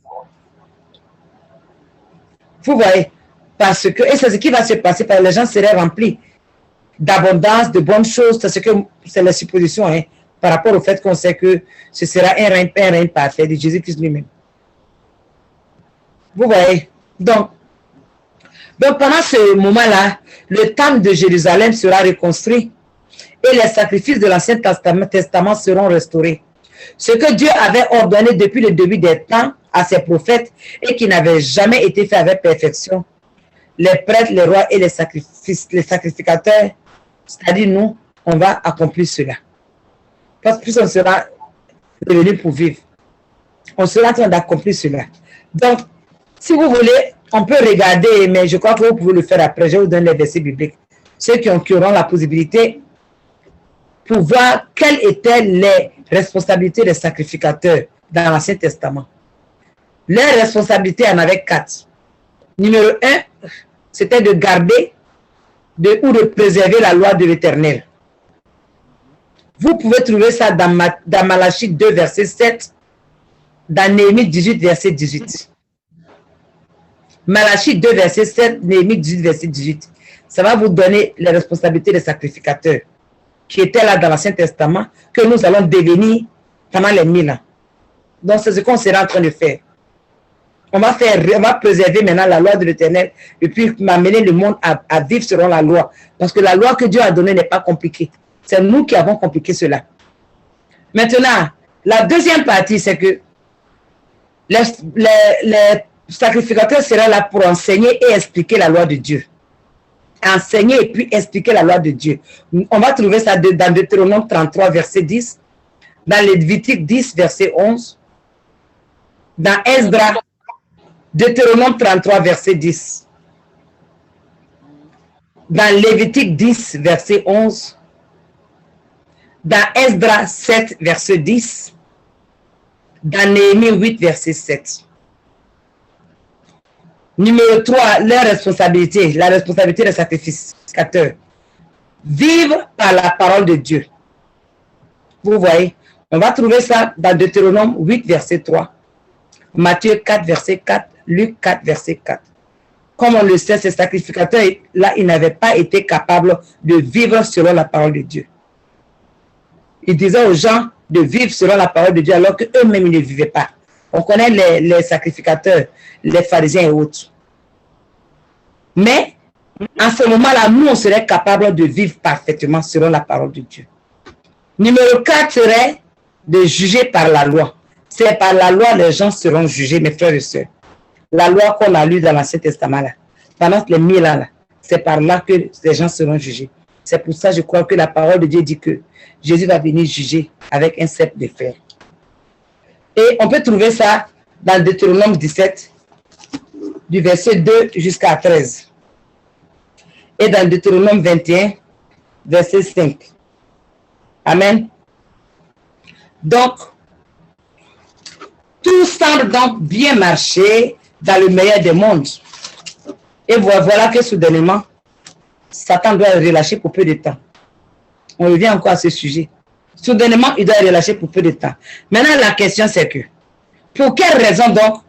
Vous voyez? Parce que, et c'est ce qui va se passer, parce que les gens seraient remplis d'abondance, de bonnes choses. C'est la supposition, hein, par rapport au fait qu'on sait que ce sera un règne parfait de Jésus-Christ lui-même. Vous voyez? Donc pendant ce moment-là, le temple de Jérusalem sera reconstruit et les sacrifices de l'Ancien Testament seront restaurés. Ce que Dieu avait ordonné depuis le début des temps à ses prophètes et qui n'avait jamais été fait avec perfection, les prêtres, les rois et les sacrificateurs, c'est-à-dire nous, on va accomplir cela. Parce que plus on sera revenu pour vivre, on sera en train d'accomplir cela. Donc, si vous voulez, on peut regarder, mais je crois que vous pouvez le faire après. Je vous donne les versets bibliques. Ceux qui auront la possibilité pour voir quelles étaient responsabilités des sacrificateurs dans l'Ancien Testament. Leurs responsabilités en avaient 4. Numéro 1, c'était de garder ou de préserver la loi de l'Éternel. Vous pouvez trouver ça dans Malachie 2, verset 7, dans Néhémie 18, verset 18. Malachie 2, verset 7, Néhémie 18, verset 18. Ça va vous donner les responsabilités des sacrificateurs qui étaient là dans l'Ancien Testament, que nous allons devenir pendant les 1000 ans. Donc, c'est ce qu'on sera en train de faire. On va préserver maintenant la loi de l'Éternel et puis m'amener le monde à vivre selon la loi. Parce que la loi que Dieu a donnée n'est pas compliquée. C'est nous qui avons compliqué cela. Maintenant, la deuxième partie, c'est que les sacrificateurs seront là pour enseigner et expliquer la loi de Dieu. Enseigner et puis expliquer la loi de Dieu. On va trouver ça dans Deutéronome 33, verset 10, dans Lévitique 10, verset 11, dans Esdra, Deutéronome 33, verset 10, dans Lévitique 10, verset 11, dans Esdra 7, verset 10, dans Néhémie 8, verset 7. Numéro 3, leur responsabilité, la responsabilité des sacrificateurs. Vivre par la parole de Dieu. Vous voyez, on va trouver ça dans Deutéronome 8, verset 3, Matthieu 4, verset 4, Luc 4, verset 4. Comme on le sait, ces sacrificateurs-là, ils n'avaient pas été capables de vivre selon la parole de Dieu. Ils disaient aux gens de vivre selon la parole de Dieu alors qu'eux-mêmes, ils ne vivaient pas. On connaît les sacrificateurs, les pharisiens et autres. Mais, en ce moment-là, nous, on serait capable de vivre parfaitement selon la parole de Dieu. Numéro 4 serait de juger par la loi. C'est par la loi les gens seront jugés, mes frères et sœurs. La loi qu'on a lue dans l'Ancien Testament, là, pendant les 1000 ans, là, c'est par là que les gens seront jugés. C'est pour ça que je crois que la parole de Dieu dit que Jésus va venir juger avec un sceptre de fer. Et on peut trouver ça dans Deutéronome 17, du verset 2 jusqu'à 13. Et dans Deutéronome 21, verset 5. Amen. Donc, tout semble donc bien marcher dans le meilleur des mondes. Et voilà que soudainement, Satan doit relâcher pour peu de temps. On revient encore à ce sujet. Soudainement, il doit relâcher pour peu de temps. Maintenant, la question c'est que, pour quelle raison donc,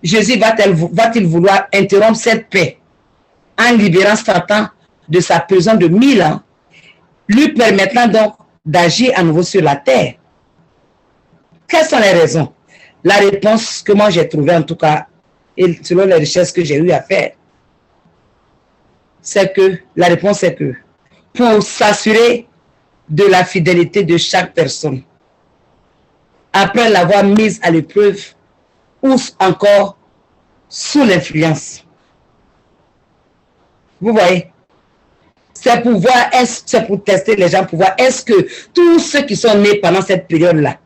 Jésus va-t-il vouloir interrompre cette paix en libérant Satan de sa prison de 1000 ans, lui permettant donc d'agir à nouveau sur la terre? Quelles sont les raisons? La réponse que moi j'ai trouvée en tout cas, et selon les recherches que j'ai eu à faire, c'est que la réponse est que pour s'assurer de la fidélité de chaque personne, après l'avoir mise à l'épreuve ou encore sous l'influence. Vous voyez, c'est pour voir, c'est pour tester les gens, pour voir est-ce que tous ceux qui sont nés pendant cette période-là,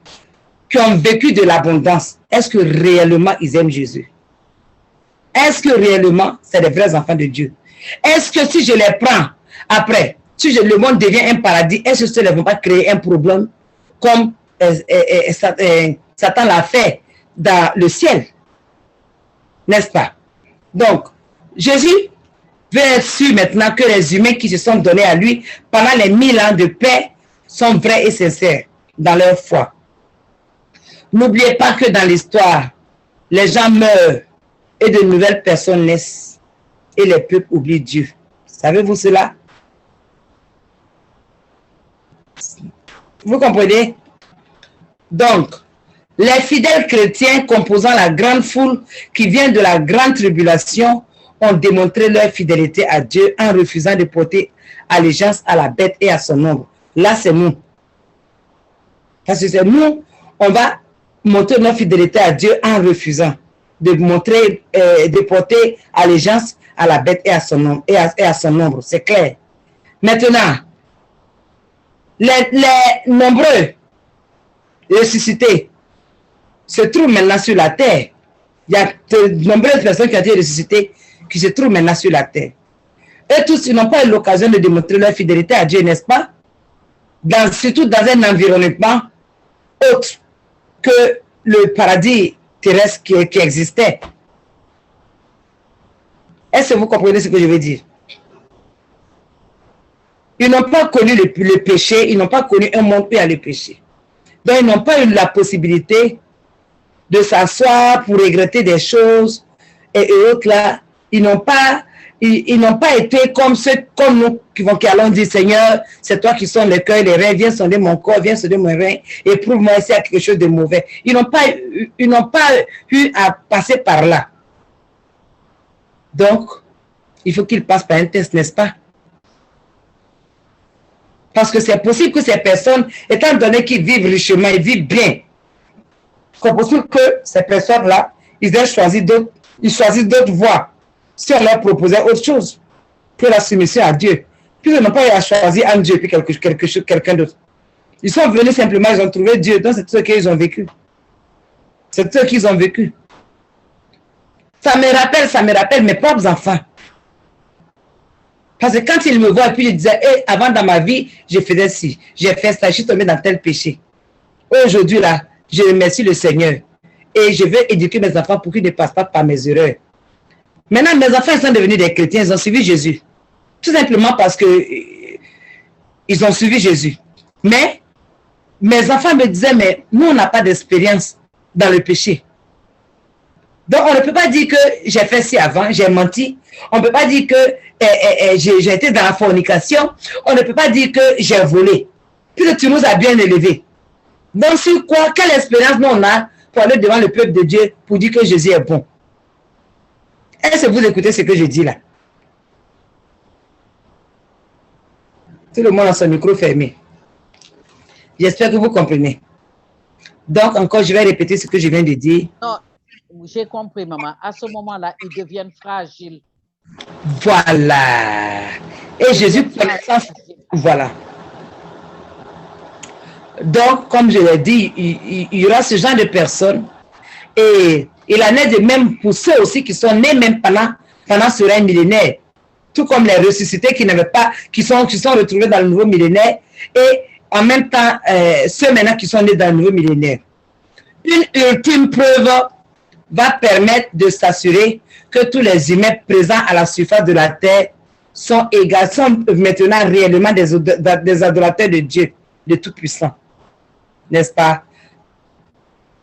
qui ont vécu de l'abondance, est-ce que réellement ils aiment Jésus? Est-ce que réellement c'est des vrais enfants de Dieu? Est-ce que si je les prends après, si le monde devient un paradis, est-ce que cela ne va pas créer un problème comme Satan l'a fait dans le ciel? N'est-ce pas? Donc, Jésus veut être sûr maintenant que les humains qui se sont donnés à lui pendant les 1000 ans de paix sont vrais et sincères dans leur foi. N'oubliez pas que dans l'histoire, les gens meurent et de nouvelles personnes naissent et les peuples oublient Dieu. Savez-vous cela? Vous comprenez? Donc, les fidèles chrétiens composant la grande foule qui vient de la grande tribulation ont démontré leur fidélité à Dieu en refusant de porter allégeance à la bête et à son ombre. Là, c'est nous. Parce que c'est nous, on va montrer notre fidélité à Dieu en refusant de porter allégeance à la bête et à son ombre. Et à son ombre. C'est clair. Maintenant, les nombreux ressuscités se trouvent maintenant sur la terre. Il y a de nombreuses personnes qui ont été ressuscitées qui se trouvent maintenant sur la terre. Eux tous, ils n'ont pas eu l'occasion de démontrer leur fidélité à Dieu, n'est-ce pas? Surtout dans un environnement autre que le paradis terrestre qui existait. Est-ce que vous comprenez ce que je veux dire? Ils n'ont pas connu le péché, ils n'ont pas connu un monde où il y a le péché. Donc, ils n'ont pas eu la possibilité de s'asseoir pour regretter des choses et autres là. Ils n'ont pas été comme nous qui allons dire, Seigneur, c'est toi qui sondes le cœur, les reins, viens sonder mon corps, viens sonder mon rein, et prouve-moi s'il y a quelque chose de mauvais. Ils n'ont pas eu à passer par là. Donc, il faut qu'ils passent par un test, n'est-ce pas? Parce que c'est possible que ces personnes, étant donné qu'ils vivent richement, ils vivent bien, c'est possible que ces personnes-là, ils aient choisi d'autres voies. Si on leur proposait autre chose que la soumission à Dieu, puis ils n'ont pas choisi un Dieu puis quelqu'un d'autre. Ils sont venus simplement, ils ont trouvé Dieu, donc c'est ce qu'ils ont vécu. C'est ce qu'ils ont vécu. Ça me rappelle mes propres enfants. Parce que quand ils me voient, puis ils disaient, hey, avant dans ma vie, je faisais ci, j'ai fait ça, je suis tombé dans tel péché. Aujourd'hui, là, je remercie le Seigneur. Et je vais éduquer mes enfants pour qu'ils ne passent pas par mes erreurs. Maintenant, mes enfants ils sont devenus des chrétiens, ils ont suivi Jésus. Tout simplement parce que ils ont suivi Jésus. Mais mes enfants me disaient, mais nous, on n'a pas d'expérience dans le péché. Donc, on ne peut pas dire que j'ai fait ci avant, j'ai menti. On ne peut pas dire que j'ai été dans la fornication. On ne peut pas dire que j'ai volé. Puisque tu nous as bien élevés. Donc, sur quoi, quelle expérience nous on a pour aller devant le peuple de Dieu pour dire que Jésus est bon? Est-ce que vous écoutez ce que je dis là? Tout le monde a son micro fermé. J'espère que vous comprenez. Donc, encore, je vais répéter ce que je viens de dire. Non, j'ai compris, maman. À ce moment-là, ils deviennent fragiles. Voilà. Et Jésus, voilà. Donc, comme je l'ai dit, il y aura ce genre de personnes. Et il en est de même pour ceux aussi qui sont nés même pendant ce règne millénaire. Tout comme les ressuscités qui n'avaient pas, qui sont retrouvés dans le nouveau millénaire. Et en même temps, ceux maintenant qui sont nés dans le nouveau millénaire. Une ultime preuve va permettre de s'assurer que tous les humains présents à la surface de la terre sont maintenant réellement des adorateurs de Dieu, de Tout-Puissant. N'est-ce pas?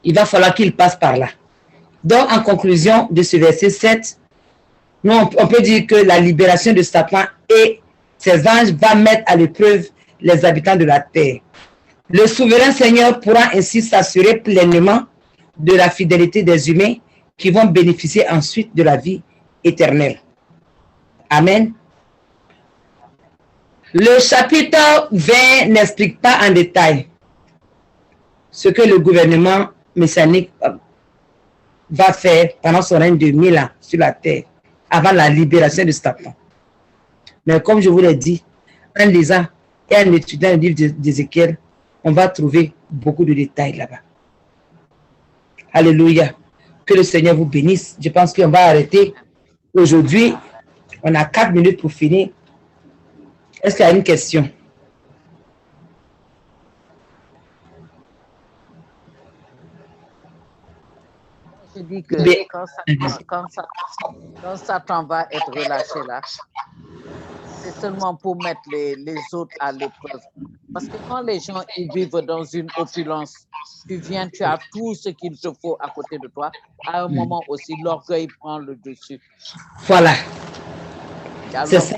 Il va falloir qu'ils passent par là. Donc, en conclusion de ce verset 7, nous, on peut dire que la libération de Satan et ses anges va mettre à l'épreuve les habitants de la terre. Le souverain Seigneur pourra ainsi s'assurer pleinement de la fidélité des humains qui vont bénéficier ensuite de la vie éternelle. Amen. Le chapitre 20 n'explique pas en détail ce que le gouvernement messianique va faire pendant son règne de 1000 ans sur la terre, avant la libération de Satan. Mais comme je vous l'ai dit, en lisant et en étudiant le livre d'Ézéchiel, on va trouver beaucoup de détails là-bas. Alléluia. Que le Seigneur vous bénisse. Je pense qu'on va arrêter aujourd'hui. On a 4 minutes pour finir. Est-ce qu'il y a une question? Je dis que quand Satan va être relâché là, c'est seulement pour mettre les autres à l'épreuve. Parce que quand les gens ils vivent dans une opulence, tu viens, tu as tout ce qu'il te faut à côté de toi. À un moment aussi, l'orgueil prend le dessus. Voilà. C'est ça.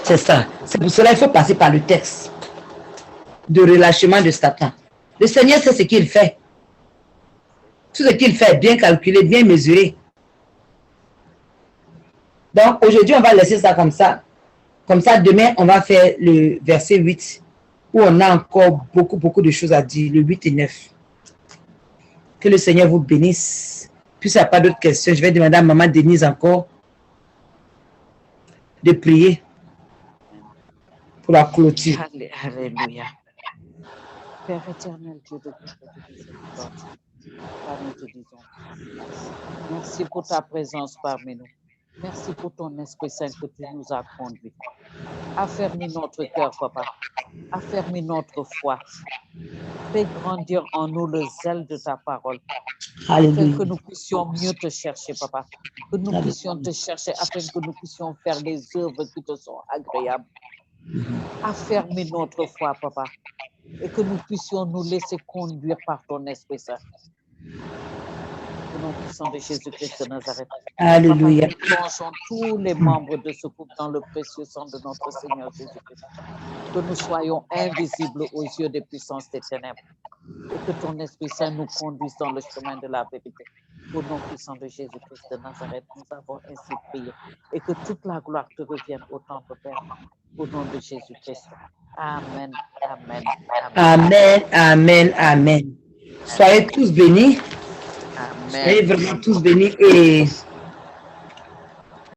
C'est ça. C'est pour cela qu'il faut passer par le texte de relâchement de Satan. Le Seigneur sait ce qu'il fait. Tout ce qu'il fait est bien calculé, bien mesuré. Donc, aujourd'hui, on va laisser ça comme ça. Comme ça, demain, on va faire le verset 8, où on a encore beaucoup de choses à dire, le 8 et 9. Que le Seigneur vous bénisse. Puis, s'il n'y a pas d'autres questions, je vais demander à Maman Denise encore de prier pour la clôture. Alléluia. Père éternel, Dieu de nous te disons merci pour ta présence parmi nous. Merci pour ton Esprit Saint que tu nous as conduits. Affermis notre cœur, Papa. Affermis notre foi. Fais grandir en nous le zèle de ta parole. Afin que nous puissions mieux te chercher, Papa. Que nous puissions te chercher afin que nous puissions faire des œuvres qui te sont agréables. Affermis notre foi, Papa. Et que nous puissions nous laisser conduire par ton Esprit Saint. Au nom puissant de Jésus-Christ de Nazareth. Alléluia. Papa, nous plongeons tous les membres de ce groupe dans le précieux sang de notre Seigneur Jésus-Christ. Que nous soyons invisibles aux yeux des puissances des ténèbres. Et que ton Esprit Saint nous conduise dans le chemin de la vérité. Au nom puissant de Jésus-Christ de Nazareth, nous avons ainsi prié. Et que toute la gloire te revienne au Temple, Père. Au nom de Jésus-Christ. Amen. Amen. Amen. Amen. Amen. Soyez tous bénis. Soyez vraiment tous bénis et